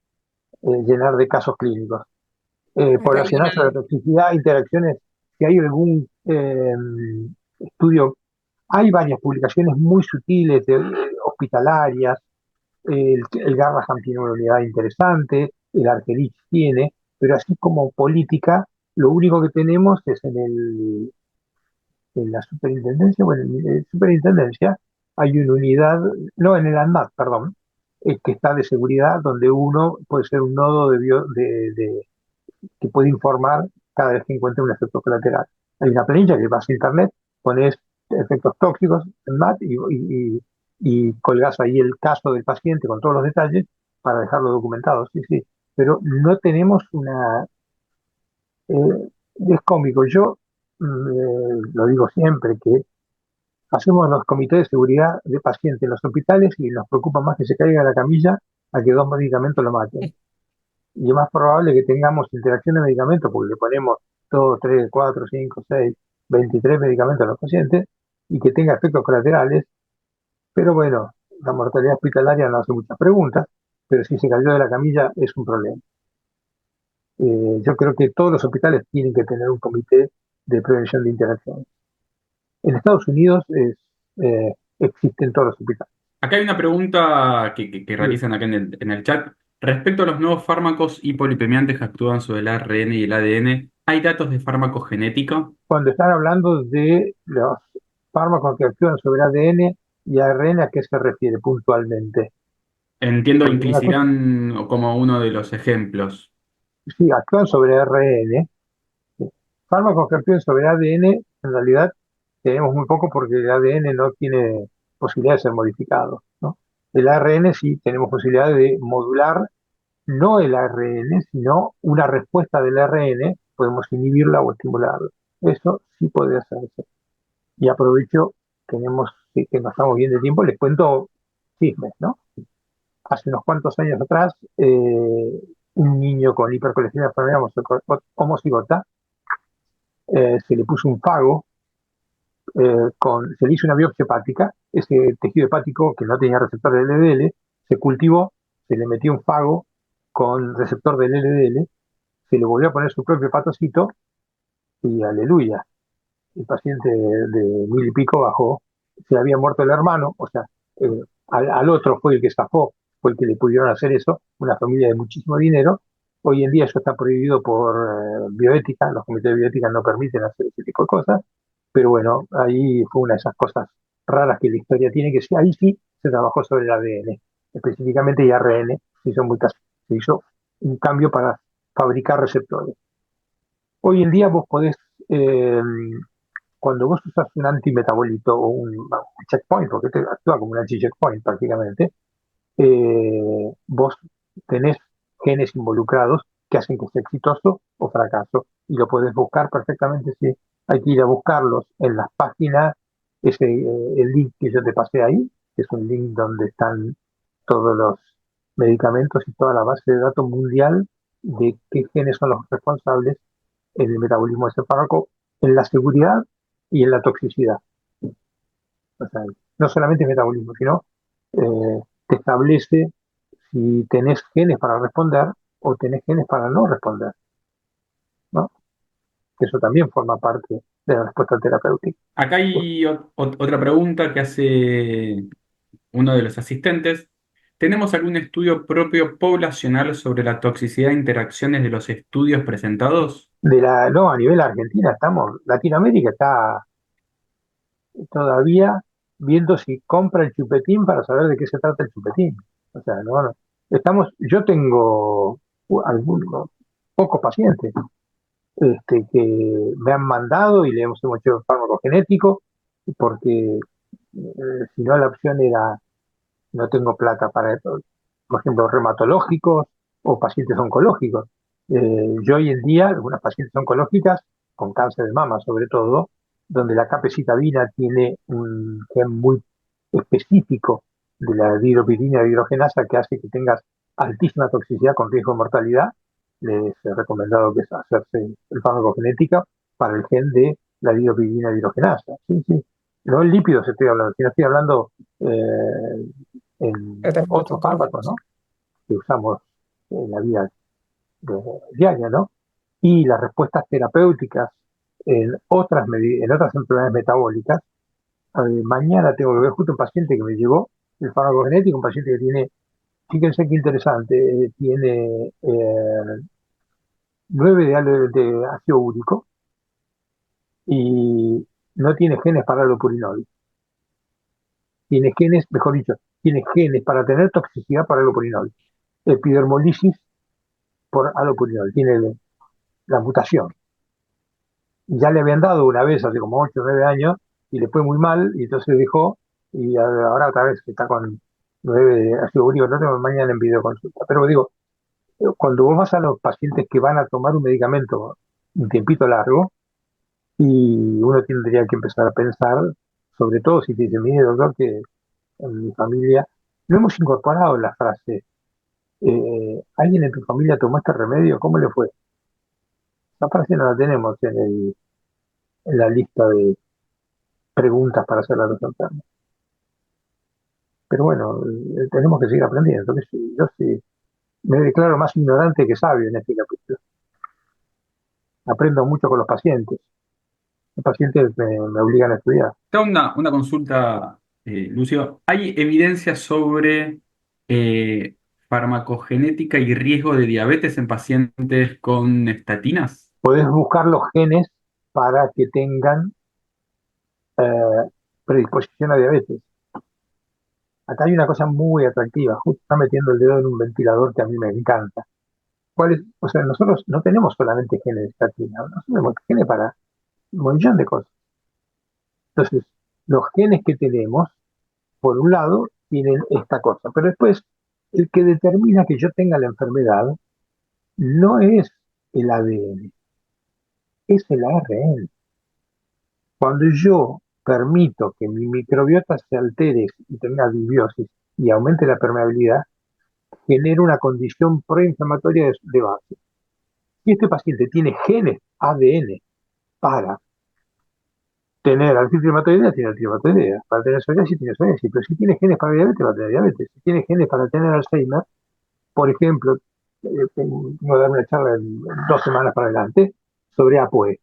llenar de casos clínicos. Acá hay Poblacional sobre una, toxicidad, interacciones, si hay algún estudio, hay varias publicaciones muy sutiles, hospitalarias, el Garraham tiene una unidad interesante, el Argerich tiene, pero así como política, lo único que tenemos es en la superintendencia, bueno, en la superintendencia hay una unidad, no, en el ANMAT, perdón, que está de seguridad, donde uno puede ser un nodo que puede informar cada vez que encuentre un efecto colateral. Hay una planilla que vas a internet, pones efectos tóxicos en MAT y colgas ahí el caso del paciente con todos los detalles para dejarlo documentado, sí, sí. Pero no tenemos es cómico, yo lo digo siempre, que hacemos los comités de seguridad de pacientes en los hospitales y nos preocupa más que se caiga a la camilla a que dos medicamentos lo maten. Y es más probable que tengamos interacción de medicamentos porque le ponemos 2, 3, 4, 5, 6, 23 medicamentos a los pacientes y que tenga efectos colaterales. Pero bueno, la mortalidad hospitalaria no hace muchas preguntas, pero si se cayó de la camilla es un problema. Yo creo que todos los hospitales tienen que tener un comité de prevención de interacciones. En Estados Unidos existen todos los hospitales. Acá hay una pregunta que Sí. realizan acá en el chat. Respecto a los nuevos fármacos hipolipemiantes que actúan sobre el ARN y el ADN, ¿hay datos de farmacogenética? Cuando están hablando de los fármacos que actúan sobre ADN y ARN, ¿a qué se refiere puntualmente? Entiendo Porque una cosa, inclisiran como uno de los ejemplos. sí, actúan sobre ARN. Sí. Fármacos que actúan sobre ADN, en realidad tenemos muy poco porque el ADN no tiene posibilidad de ser modificado, ¿no? El ARN sí tenemos posibilidad de modular, no el ARN, sino una respuesta del ARN, podemos inhibirla o estimularla. Eso sí puede hacerse. Y aprovecho, sí, que nos estamos bien de tiempo, les cuento chismes, ¿no? Hace unos cuantos años atrás, un niño con hipercolesterolemia familiar homocigota se le puso un fago, se le hizo una biopsia hepática, ese tejido hepático que no tenía receptor del LDL, se cultivó, se le metió un fago con receptor del LDL, se le volvió a poner su propio hepatocito y aleluya, el paciente de mil y pico bajó, se había muerto el hermano, o sea, al otro fue el que zafó, fue el que le pudieron hacer eso, una familia de muchísimo dinero. Hoy en día eso está prohibido por bioética, los comités de bioética no permiten hacer ese tipo de cosas, pero bueno, ahí fue una de esas cosas raras que la historia tiene, que sí, ahí sí se trabajó sobre el ADN, específicamente y ARN, se hizo un cambio para fabricar receptores. Hoy en día vos podés eh, cuando vos usas un antimetabolito o un checkpoint, porque te actúa como un anti-checkpoint prácticamente, vos tenés genes involucrados que hacen que sea exitoso o fracaso. Y lo podés buscar perfectamente si hay que ir a buscarlos en las páginas, el link que yo te pasé ahí, que es un link donde están todos los medicamentos y toda la base de datos mundial de qué genes son los responsables en el metabolismo de ese fármaco, en la seguridad y en la toxicidad. O sea, no solamente metabolismo, sino te establece si tenés genes para responder o tenés genes para no responder, ¿no? Que eso también forma parte de la respuesta terapéutica. Acá hay otra pregunta que hace uno de los asistentes. ¿Tenemos algún estudio propio poblacional sobre la toxicidad e interacciones de los estudios presentados? No, a nivel Argentina estamos, Latinoamérica está todavía viendo si compra el chupetín para saber de qué se trata el chupetín. O sea, no. Yo tengo algunos pocos pacientes que me han mandado y le hemos hecho fármaco genético, porque si no la opción era, no tengo plata para, por ejemplo, reumatológicos o pacientes oncológicos. Yo hoy en día, algunas pacientes oncológicas, con cáncer de mama sobre todo, donde la capecitabina tiene un gen muy específico de la dihidropyridina hidrogenasa que hace que tengas altísima toxicidad con riesgo de mortalidad, les he recomendado que es hacerse el fármaco genético para el gen de la dihidropyridina hidrogenasa. Sí, sí. No en lípidos estoy hablando, sino estoy hablando en Tratamientos otros fármacos, ¿no? oncológicos. Que usamos en la vida diaria, ¿no? Y las respuestas terapéuticas en otras enfermedades metabólicas. Mañana tengo que ver justo un paciente que me llegó el fármaco genético, un paciente que tiene, fíjense qué interesante, tiene 9 de ácido úrico y no tiene genes para el purinol. Tiene genes, mejor dicho, tiene genes para tener toxicidad para el purinol. Epidermolisis por alopurinol, tiene la mutación. Y ya le habían dado una vez hace como 8 o 9 años y le fue muy mal y entonces dejó y ahora otra vez está con 9 de ácido úrico, no tengo mañana en videoconsulta. Pero digo, cuando vos vas a los pacientes que van a tomar un medicamento un tiempito largo y uno tendría que empezar a pensar, sobre todo si te dicen, mire doctor, que en mi familia no hemos incorporado la frase, ¿alguien en tu familia tomó este remedio? ¿Cómo le fue? Esa frase no la tenemos en la lista de preguntas para hacer a los enfermos. Pero bueno, tenemos que seguir aprendiendo. Yo sí me declaro más ignorante que sabio en este capítulo. Aprendo mucho con los pacientes. Los pacientes me obligan a estudiar. Tengo una consulta, Lucio. ¿Hay evidencia sobre eh, farmacogenética y riesgo de diabetes en pacientes con estatinas? Podés buscar los genes para que tengan predisposición a diabetes. Acá hay una cosa muy atractiva. Justo está metiendo el dedo en un ventilador que a mí me encanta. O sea, nosotros no tenemos solamente genes de estatina, nosotros tenemos genes para un montón de cosas. Entonces, los genes que tenemos, por un lado, tienen esta cosa, pero después, el que determina que yo tenga la enfermedad no es el ADN, es el ARN. Cuando yo permito que mi microbiota se altere y tenga disbiosis y aumente la permeabilidad, genera una condición proinflamatoria de base. Si este paciente tiene genes ADN para tener artritis reumatoidea, tiene artritis reumatoidea. Para tener psoriasis, tiene psoriasis. Pero si tiene genes para diabetes, va a tener diabetes. Si tiene genes para tener Alzheimer, por ejemplo, voy a dar una charla en 2 semanas para adelante sobre ApoE.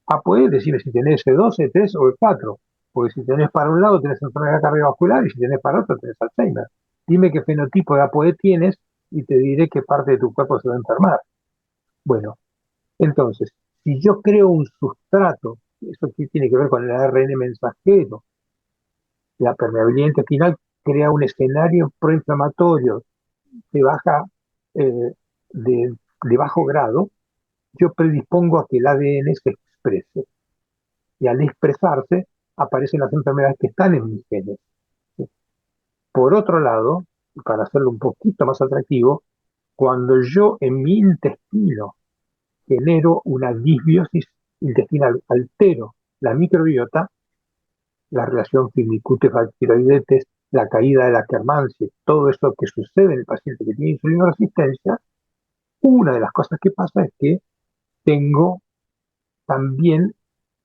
ApoE, decime si tenés E2, E3 o E4. Porque si tenés para un lado, tenés enfermedad cardiovascular y si tenés para otro, tenés Alzheimer. Dime qué fenotipo de ApoE tienes y te diré qué parte de tu cuerpo se va a enfermar. Bueno, entonces, si yo creo un sustrato, eso sí tiene que ver con el ARN mensajero, la permeabilidad intestinal crea un escenario proinflamatorio de baja, eh, de bajo grado, yo predispongo a que el ADN se exprese. Y al expresarse, aparecen las enfermedades que están en mis genes. Por otro lado, para hacerlo un poquito más atractivo, cuando yo en mi intestino genero una disbiosis intestinal, altero la microbiota, la relación firmicutes-bacteroidetes la caída de la Akkermansia, todo esto que sucede en el paciente que tiene insulina resistencia, una de las cosas que pasa es que tengo también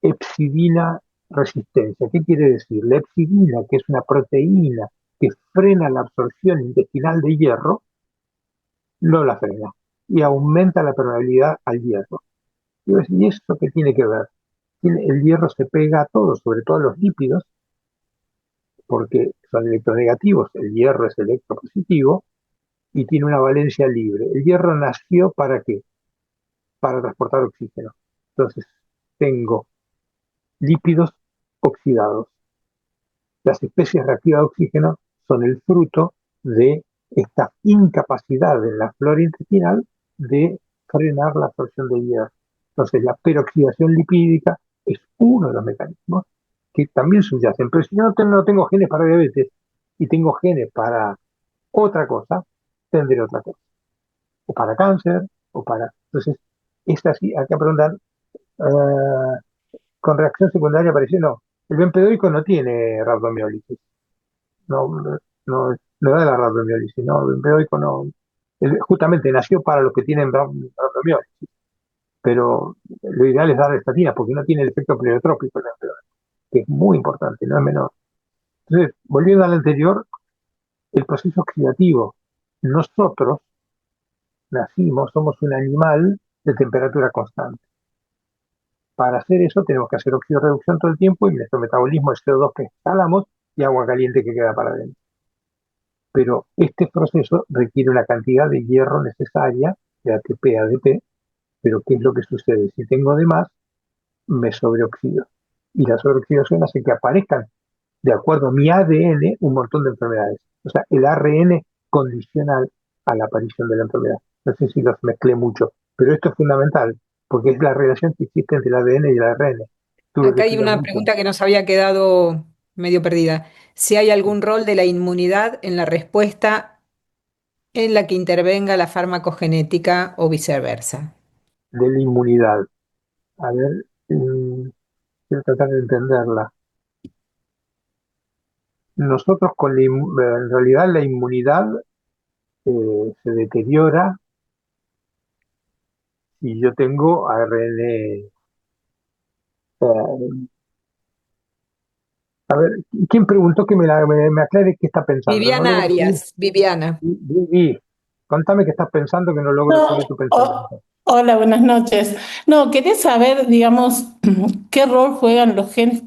epsidina resistencia. ¿Qué quiere decir? La epsidina, que es una proteína que frena la absorción intestinal de hierro, no la frena y aumenta la permeabilidad al hierro. ¿Y esto qué tiene que ver? El hierro se pega a todo, sobre todo a los lípidos, porque son electronegativos. El hierro es electropositivo y tiene una valencia libre. El hierro nació ¿para qué? Para transportar oxígeno. Entonces, tengo lípidos oxidados. Las especies reactivas de oxígeno son el fruto de esta incapacidad de la flora intestinal de frenar la absorción de hierro. Entonces, la peroxidación lipídica es uno de los mecanismos que también subyacen. Pero si yo no tengo genes para diabetes y tengo genes para otra cosa, tendré otra cosa. O para cáncer, o para... Entonces, es así, hay que preguntar, con reacción secundaria apareció, no. El bempedoico no tiene rhabdomiólisis, no da la rhabdomiólisis, no, el bempedoico no. Justamente nació para los que tienen rhabdomiólisis, pero lo ideal es dar estatina porque no tiene el efecto pleiotrópico del bempedoico, que es muy importante, no es menor. Entonces, volviendo al anterior, el proceso oxidativo. Nosotros nacimos, somos un animal de temperatura constante. Para hacer eso tenemos que hacer oxidorreducción todo el tiempo y nuestro metabolismo es CO2 que exhalamos y agua caliente que queda para adentro. Pero este proceso requiere una cantidad de hierro necesaria, de ATP, ADP, pero ¿qué es lo que sucede? Si tengo de más, me sobreoxido. Y la sobreoxidación hace que aparezcan, de acuerdo a mi ADN, un montón de enfermedades. O sea, el ARN condiciona a la aparición de la enfermedad. No sé si los mezclé mucho, pero esto es fundamental, porque es la relación que existe entre el ADN y el ARN. Tuve que Acá hay estudiar una mucho pregunta que nos había quedado medio perdida. Si hay algún rol de la inmunidad en la respuesta en la que intervenga la farmacogenética o viceversa. de la inmunidad. A ver, quiero tratar de entenderla. Nosotros en realidad la inmunidad se deteriora si yo tengo ARN. A ver, ¿quién preguntó que me aclare qué está pensando? No Viviana logro seguir. Arias, Viviana. Contame qué estás pensando que no logro seguir No, tu pensamiento. hola, buenas noches. No, quería saber, digamos, qué rol juegan los genes,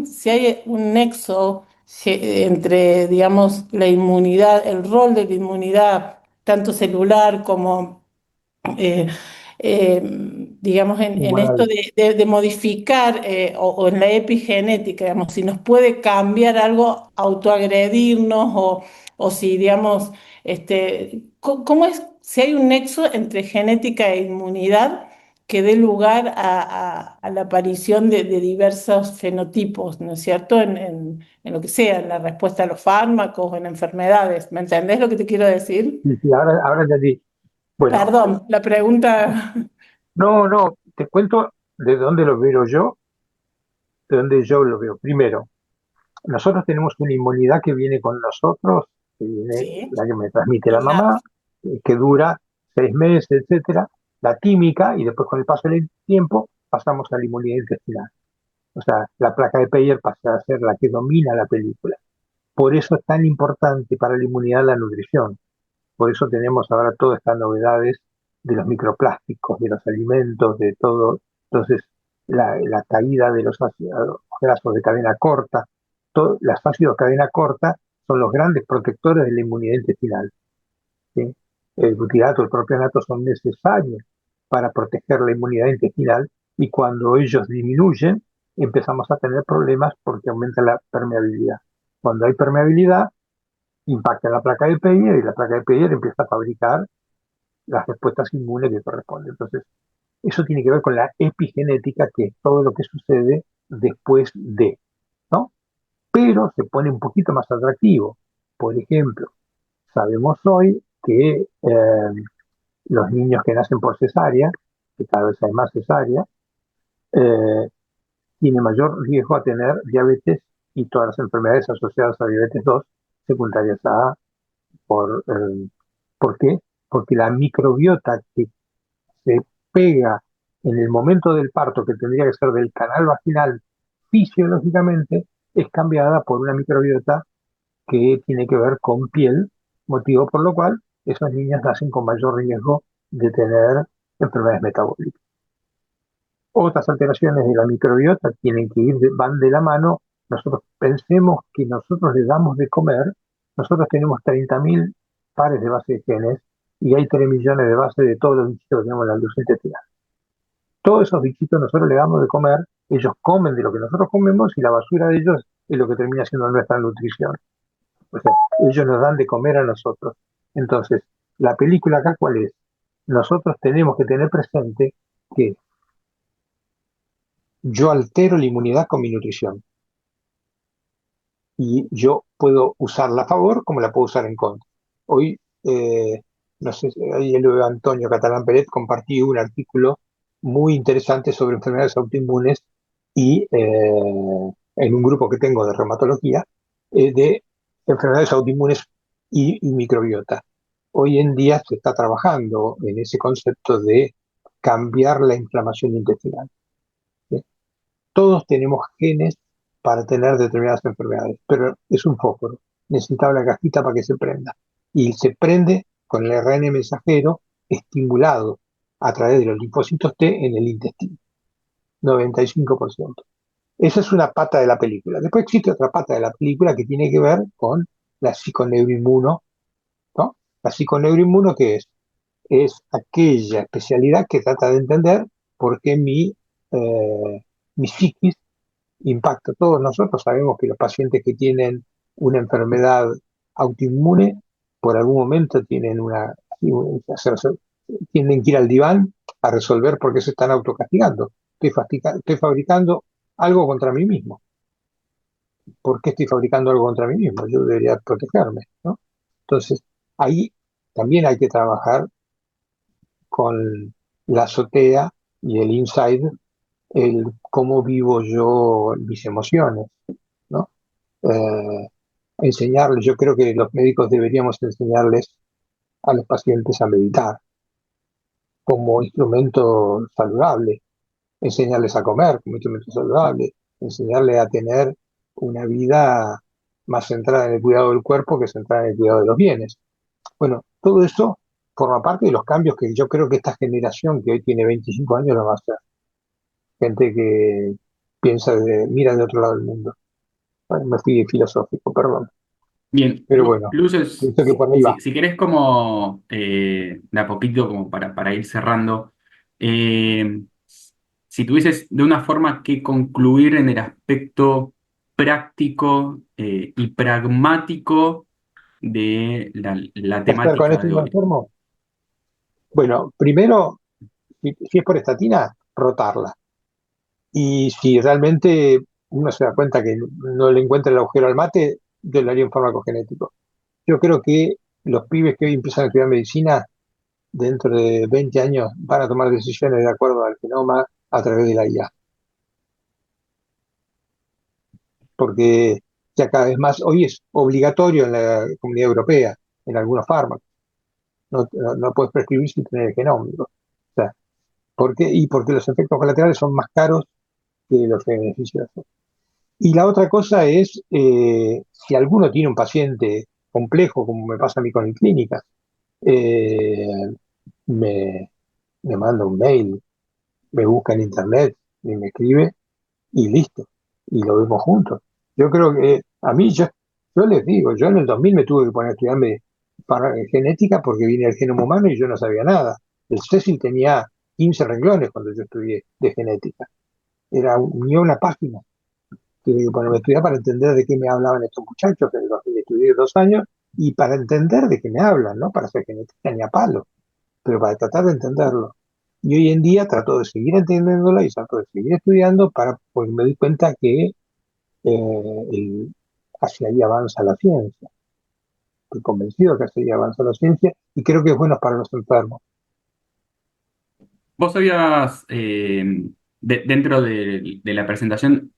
si hay un nexo entre, digamos, la inmunidad, el rol de la inmunidad, tanto celular como eh, eh, digamos, en esto Humoral. de modificar o en la epigenética, digamos, si nos puede cambiar algo, autoagredirnos o si, digamos, ¿cómo es, si hay un nexo entre genética e inmunidad que dé lugar a la aparición de diversos fenotipos, ¿no es cierto? En lo que sea, en la respuesta a los fármacos, en enfermedades. ¿Me entendés lo que te quiero decir? Sí, sí, ahora entendí. Bueno, Perdón, la pregunta. no, te cuento de dónde lo veo yo, de dónde yo lo veo. Primero, nosotros tenemos una inmunidad que viene con nosotros, que viene, Sí, la que me transmite la mamá, innato. que dura 6 meses, etcétera, la química, y después con el paso del tiempo pasamos a la inmunidad intestinal. O sea, la placa de Peyer pasa a ser la que domina la película. Por eso es tan importante para la inmunidad la nutrición. Por eso tenemos ahora todas estas novedades de los microplásticos, de los alimentos, de todo. Entonces, la caída de los ácidos grasos de cadena corta, los ácidos de cadena corta son los grandes protectores de la inmunidad intestinal. ¿Sí? El butirato, el propionato son necesarios para proteger la inmunidad intestinal y cuando ellos disminuyen, empezamos a tener problemas porque aumenta la permeabilidad. Cuando hay permeabilidad, impacta la placa de Peyer y la placa de Peyer empieza a fabricar las respuestas inmunes que corresponden. Entonces, eso tiene que ver con la epigenética, que es todo lo que sucede después de, ¿no? Pero se pone un poquito más atractivo. Por ejemplo, sabemos hoy que los niños que nacen por cesárea, que cada vez hay más cesárea, eh, tienen mayor riesgo a tener diabetes y todas las enfermedades asociadas a diabetes 2 secundarias a ¿por qué? Porque la microbiota que se pega en el momento del parto, que tendría que ser del canal vaginal fisiológicamente, es cambiada por una microbiota que tiene que ver con piel, motivo por lo cual esas niñas nacen con mayor riesgo de tener enfermedades metabólicas. Otras alteraciones de la microbiota tienen que ir, van de la mano. Nosotros pensemos que nosotros le damos de comer, nosotros tenemos 30.000 pares de base de genes y hay 3 millones de bases de todos los bichitos que tenemos en la luz intestinal. Todos esos bichitos nosotros le damos de comer, ellos comen de lo que nosotros comemos y la basura de ellos es lo que termina siendo nuestra nutrición. O sea, ellos nos dan de comer a nosotros. Entonces, la película acá, ¿cuál es? Nosotros tenemos que tener presente que yo altero la inmunidad con mi nutrición y yo puedo usarla a favor como la puedo usar en contra. Hoy, no sé, ahí el Antonio Catalán Pérez compartió un artículo muy interesante sobre enfermedades autoinmunes y en un grupo que tengo de reumatología, de enfermedades autoinmunes y microbiota. Hoy en día se está trabajando en ese concepto de cambiar la inflamación intestinal. ¿Sí? Todos tenemos genes para tener determinadas enfermedades, pero es un fósforo. Necesitaba la cajita para que se prenda. Y se prende con el ARN mensajero estimulado a través de los linfocitos T en el intestino, 95%. Esa es una pata de la película. Después existe otra pata de la película que tiene que ver con la psiconeuroinmuno, ¿no? La psiconeuroinmuno, ¿qué es? Es aquella especialidad que trata de entender por qué mi psiquis impacta. Todos nosotros sabemos que los pacientes que tienen una enfermedad autoinmune, por algún momento tienen tienen que ir al diván a resolver por qué se están autocastigando. Estoy fabricando algo contra mí mismo. ¿Por qué estoy fabricando algo contra mí mismo? Yo debería protegerme, ¿no? Entonces, ahí también hay que trabajar con la azotea y el inside, el cómo vivo yo mis emociones, ¿no? Eh, enseñarles, yo creo que los médicos deberíamos enseñarles a los pacientes a meditar como instrumento saludable, enseñarles a comer como instrumento saludable, enseñarles a tener una vida más centrada en el cuidado del cuerpo que centrada en el cuidado de los bienes. Bueno, todo eso forma parte de los cambios que yo creo que esta generación que hoy tiene 25 años lo va a hacer. Gente que mira de otro lado del mundo. Bueno, me fui filosófico, perdón. Bien, Pero bueno, Luces, pienso que por ahí va. si querés como de a poquito, como para ir cerrando, eh, si tuvieses de una forma que concluir en el aspecto práctico y pragmático de la ¿Qué hacer con temática este de hijo hoy. enfermo? Bueno, primero, si es por estatina, rotarla. Y si realmente uno se da cuenta que no le encuentra el agujero al mate, yo le haría un farmacogenético. Yo creo que los pibes que hoy empiezan a estudiar medicina, dentro de 20 años, van a tomar decisiones de acuerdo al genoma a través de la IA. Porque ya cada vez más, hoy es obligatorio en la Comunidad Europea, en algunos fármacos. No puedes prescribir sin tener el genómico. O sea, ¿por qué? Y porque los efectos colaterales son más caros que los beneficios. Y la otra cosa es, si alguno tiene un paciente complejo, como me pasa a mí con clínicas, eh, me, me manda un mail, me busca en internet, y me escribe y listo. Y lo vemos juntos. Yo creo que yo les digo, yo en el 2000 me tuve que poner a estudiarme para genética porque vine al genoma humano y yo no sabía nada. El Cecil tenía 15 renglones cuando yo estudié de genética. Ni una página. Tuve que ponerme a estudiar para entender de qué me hablaban estos muchachos, que los estudié 2 años, y para entender de qué me hablan, ¿no? Para hacer genética ni a palo, pero para tratar de entenderlo. Y hoy en día trato de seguir entendiéndolo y trato de seguir estudiando porque me doy cuenta que hacia ahí avanza la ciencia. Estoy convencido que hacia ahí avanza la ciencia y creo que es bueno para los enfermos. Vos habías, dentro de la presentación,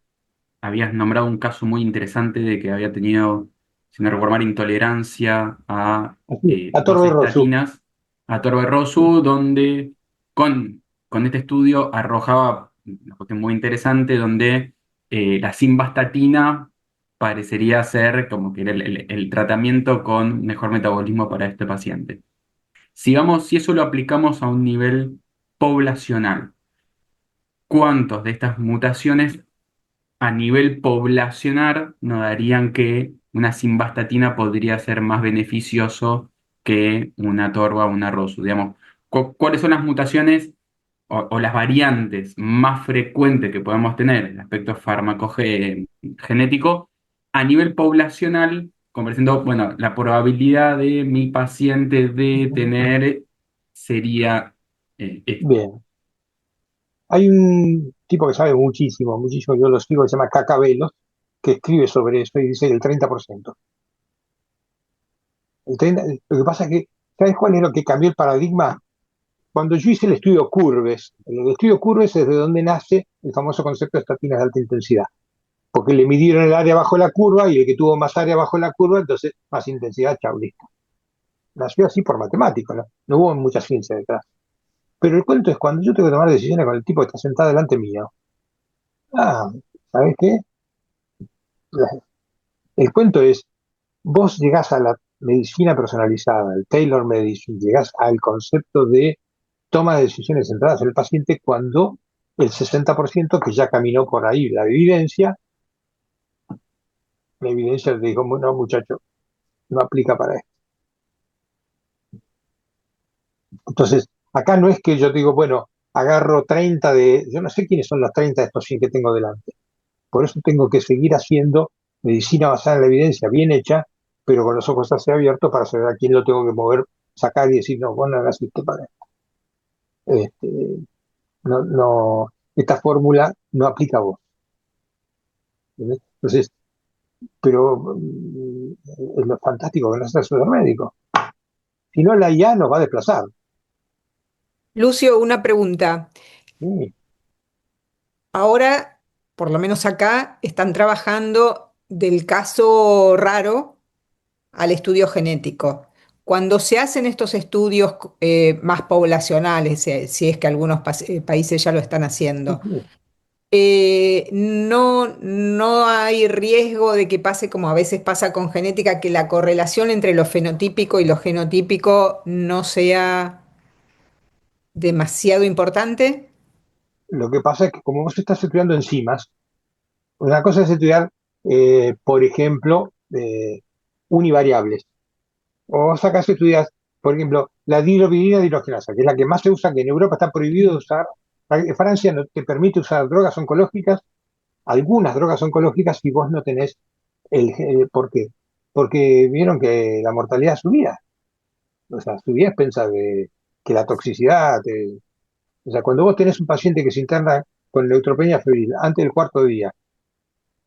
habías nombrado un caso muy interesante de que había tenido si no recuerdo mal, intolerancia a Así, a dos Torre Rosso. estatinas, a Torbe-Rosu, donde con este estudio arrojaba una cuestión muy interesante, donde la simvastatina parecería ser como que era el tratamiento con mejor metabolismo para este paciente. Sigamos, si eso lo aplicamos a un nivel poblacional, ¿cuántos de estas mutaciones a nivel poblacional nos darían que una simvastatina podría ser más beneficioso que una torva o una rosu? Digamos, ¿cuáles son las mutaciones o las variantes más frecuentes que podemos tener en el aspecto farmacogenético a nivel poblacional, conversando, bueno, la probabilidad de mi paciente de tener sería esta? Bien. Hay un tipo que sabe muchísimo, muchísimo, yo lo sigo, que se llama Cacabelos, que escribe sobre eso y dice el 30%. Lo que pasa es que, ¿sabes cuál es lo que cambió el paradigma? Cuando yo hice el estudio Curves, el estudio Curves es de donde nace el famoso concepto de estatinas de alta intensidad, porque le midieron el área bajo la curva y el que tuvo más área bajo la curva, entonces más intensidad, chau, listo. Nació así por matemático, ¿no? No hubo mucha ciencia detrás. Pero el cuento es cuando yo tengo que tomar decisiones con el tipo que está sentado delante mío. Ah, ¿sabes qué? El cuento es, vos llegás a la medicina personalizada, el Tailor Medicine, llegás al concepto de toma de decisiones centradas en el paciente cuando el 60% que ya caminó por ahí, la evidencia le dijo, no muchacho, no aplica para esto. Entonces, acá no es que yo digo, bueno, agarro 30 yo no sé quiénes son los 30 de estos 100 que tengo delante. Por eso tengo que seguir haciendo medicina basada en la evidencia, bien hecha, pero con los ojos hacia abiertos para saber a quién lo tengo que mover, sacar y decir, no, vos no hagas esto para esto. Este, no, esta fórmula no aplica a vos. ¿Entendés? Entonces, pero es lo fantástico que no es asesor médico. Si no, la IA nos va a desplazar. Lucio, una pregunta. Sí, Ahora, por lo menos acá, están trabajando del caso raro al estudio genético. Cuando se hacen estos estudios más poblacionales, si es que algunos países ya lo están sí, haciendo, sí. no hay riesgo de que pase como a veces pasa con genética, que la correlación entre lo fenotípico y lo genotípico no sea demasiado importante. Lo que pasa es que como vos estás estudiando enzimas, una cosa es estudiar, por ejemplo, univariables. O sacas y estudias, por ejemplo, la dihidropiridina dihidrogenasa, que es la que más se usa, que en Europa está prohibido usar. Francia no te permite usar drogas oncológicas, algunas drogas oncológicas, si vos no tenés ¿por qué? Porque vieron que la mortalidad subía. O sea, subía a expensas de que la toxicidad. O sea, cuando vos tenés un paciente que se interna con neutropenia febril antes del cuarto día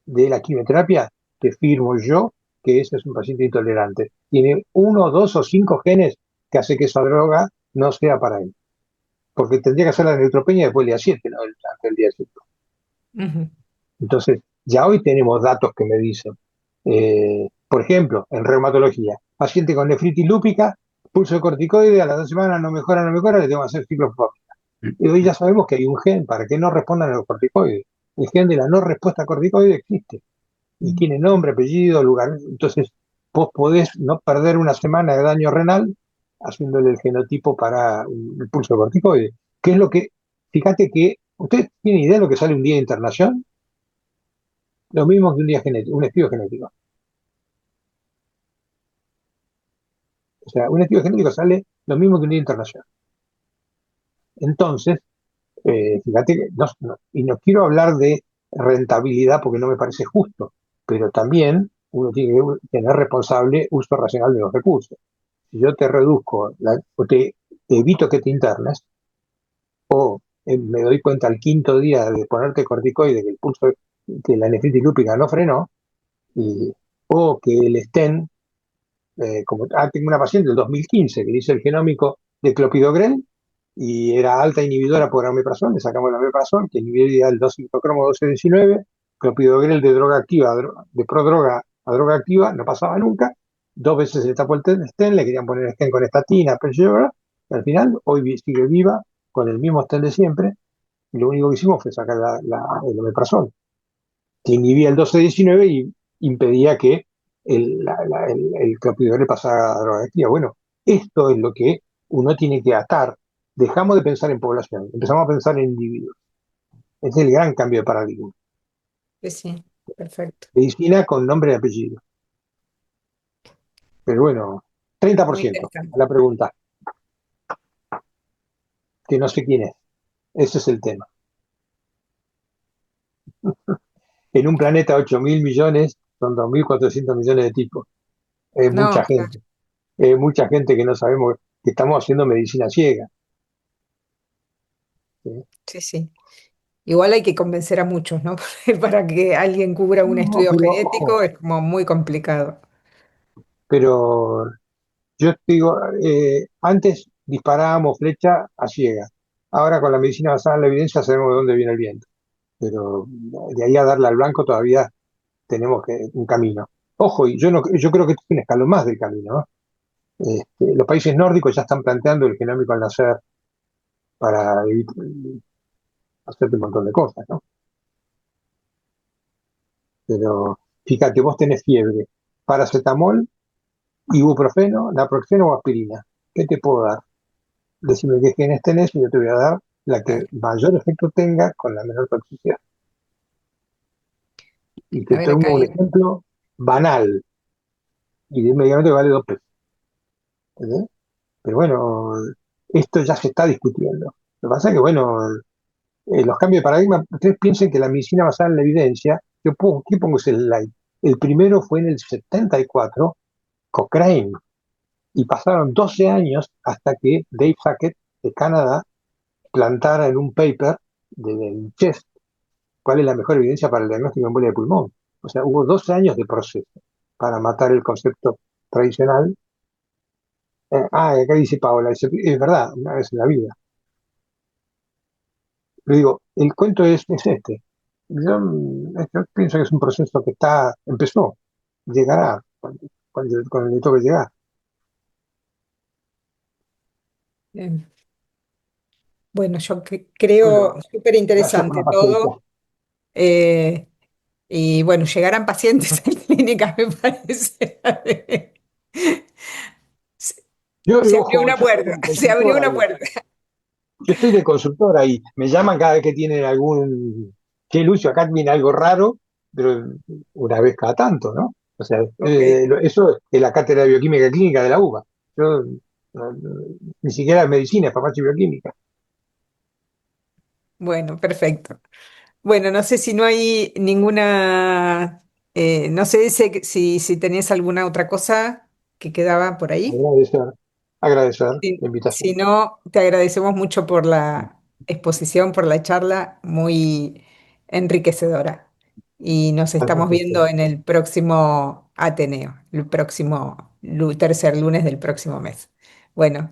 de la quimioterapia, te firmo yo que ese es un paciente intolerante. Tiene uno, dos o cinco genes que hace que esa droga no sea para él. Porque tendría que hacer la neutropenia después del día 7, no antes del día 5. Ujú. Entonces, ya hoy tenemos datos que me dicen, por ejemplo, en reumatología, paciente con nefritis lúpica, pulso de corticoide, a las 2 semanas no mejora, no mejora, le tengo que hacer ciclofosfamida. Y hoy ya sabemos que hay un gen para que no respondan a los corticoides. El gen de la no respuesta a corticoide existe y tiene nombre, apellido, lugar. Entonces, vos podés no perder una semana de daño renal haciéndole el genotipo para el pulso de corticoide. ¿Qué es lo que, fíjate que, ¿usted tiene idea de lo que sale un día de internación? Lo mismo que un día genético, un estudio genético. O sea, un estudio genético sale lo mismo que un día de internación. Entonces, fíjate que, y no quiero hablar de rentabilidad porque no me parece justo, pero también uno tiene que tener responsable uso racional de los recursos. Si yo te reduzco, o te evito que te internes, o me doy cuenta al quinto día de ponerte corticoide que el pulso, que la nefritis lúpica no frenó, y, o que el stent tengo una paciente del 2015 que hizo el genómico de clopidogrel y era alta inhibidora por omeprazol, le sacamos el omeprazol, que inhibía el 2,5-cromo 12-19, clopidogrel de droga activa, de prodroga a droga activa, no pasaba nunca. Dos veces se le tapó el stent, le querían poner stent con estatina, pero y al final hoy sigue viva con el mismo stent de siempre. Y lo único que hicimos fue sacar el omeprazol, que inhibía el 12-19 y impedía que el clopidogrel le pasara a droga activa. Bueno, esto es lo que uno tiene que atar. Dejamos de pensar en población, empezamos a pensar en individuos. Ese es el gran cambio de paradigma. Sí, sí, perfecto. Medicina con nombre y apellido. Pero bueno, Muy 30% a interesante. la pregunta, que no sé quién es. Ese es el tema. En un planeta de 8.000 millones, son 2.400 millones de tipos. Es No, mucha claro, gente. Es mucha gente que no sabemos que estamos haciendo medicina ciega. ¿Sí? sí, sí. Igual hay que convencer a muchos, ¿no? Para que alguien cubra un No, estudio pero genético ojo, es como muy complicado. pero yo te digo, antes disparábamos flecha a ciega. Ahora con la medicina basada en la evidencia sabemos de dónde viene el viento. Pero de ahí a darle al blanco todavía tenemos un camino. Ojo, y yo, no, yo creo que esto es un escalón más del camino, ¿no? Los países nórdicos ya están planteando el genómico al nacer para hacer un montón de cosas, ¿no? Pero fíjate, vos tenés fiebre, paracetamol, ibuprofeno, naproxeno o aspirina. ¿Qué te puedo dar? Decime qué genes tenés y yo te voy a dar la que Claro. mayor efecto tenga con la menor toxicidad. Y A te ver, acá tomo un hay. ejemplo banal y de inmediato vale 2 pesos. ¿Entendés? Pero bueno, esto ya se está discutiendo. Lo que pasa es que, bueno, los cambios de paradigma, ustedes piensen que la medicina basada en la evidencia, ¿qué pongo ese slide? El primero fue en el 74, Cochrane, y pasaron 12 años hasta que Dave Hackett de Canadá plantara en un paper del CHEST cuál es la mejor evidencia para el diagnóstico de embolia de pulmón. O sea, hubo 12 años de proceso para matar el concepto tradicional. Acá dice Paola, dice, es verdad, una vez en la vida. Le digo, el cuento es este. Yo pienso que es un proceso que empezó, llegará cuando le toque llegar. Bien. Bueno, yo creo Bueno, súper gracias por interesante la paciencia. todo. eh, y bueno, llegarán pacientes a clínicas, me parece. Se se abrió Ojo, una yo estoy puerta, de se abrió consultor una ahí. puerta. Yo estoy de consultor ahí. Me llaman cada vez que tienen che, Lucio, acá viene algo raro, pero una vez cada tanto, ¿no? O sea, Ok, eso es la cátedra de bioquímica clínica de la UBA. Yo, ni siquiera es medicina, es farmacia y bioquímica. bueno, perfecto. Bueno, no sé si no hay ninguna, no sé si tenés alguna otra cosa que quedaba por ahí. Agradecer, agradecer la Si invitación. no, te agradecemos mucho por la exposición, por la charla, muy enriquecedora. Y nos estamos Gracias a viendo ustedes. en el próximo Ateneo, el próximo tercer lunes del próximo mes. Bueno,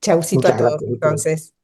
chaucito a Muchas todos gracias a ustedes. entonces.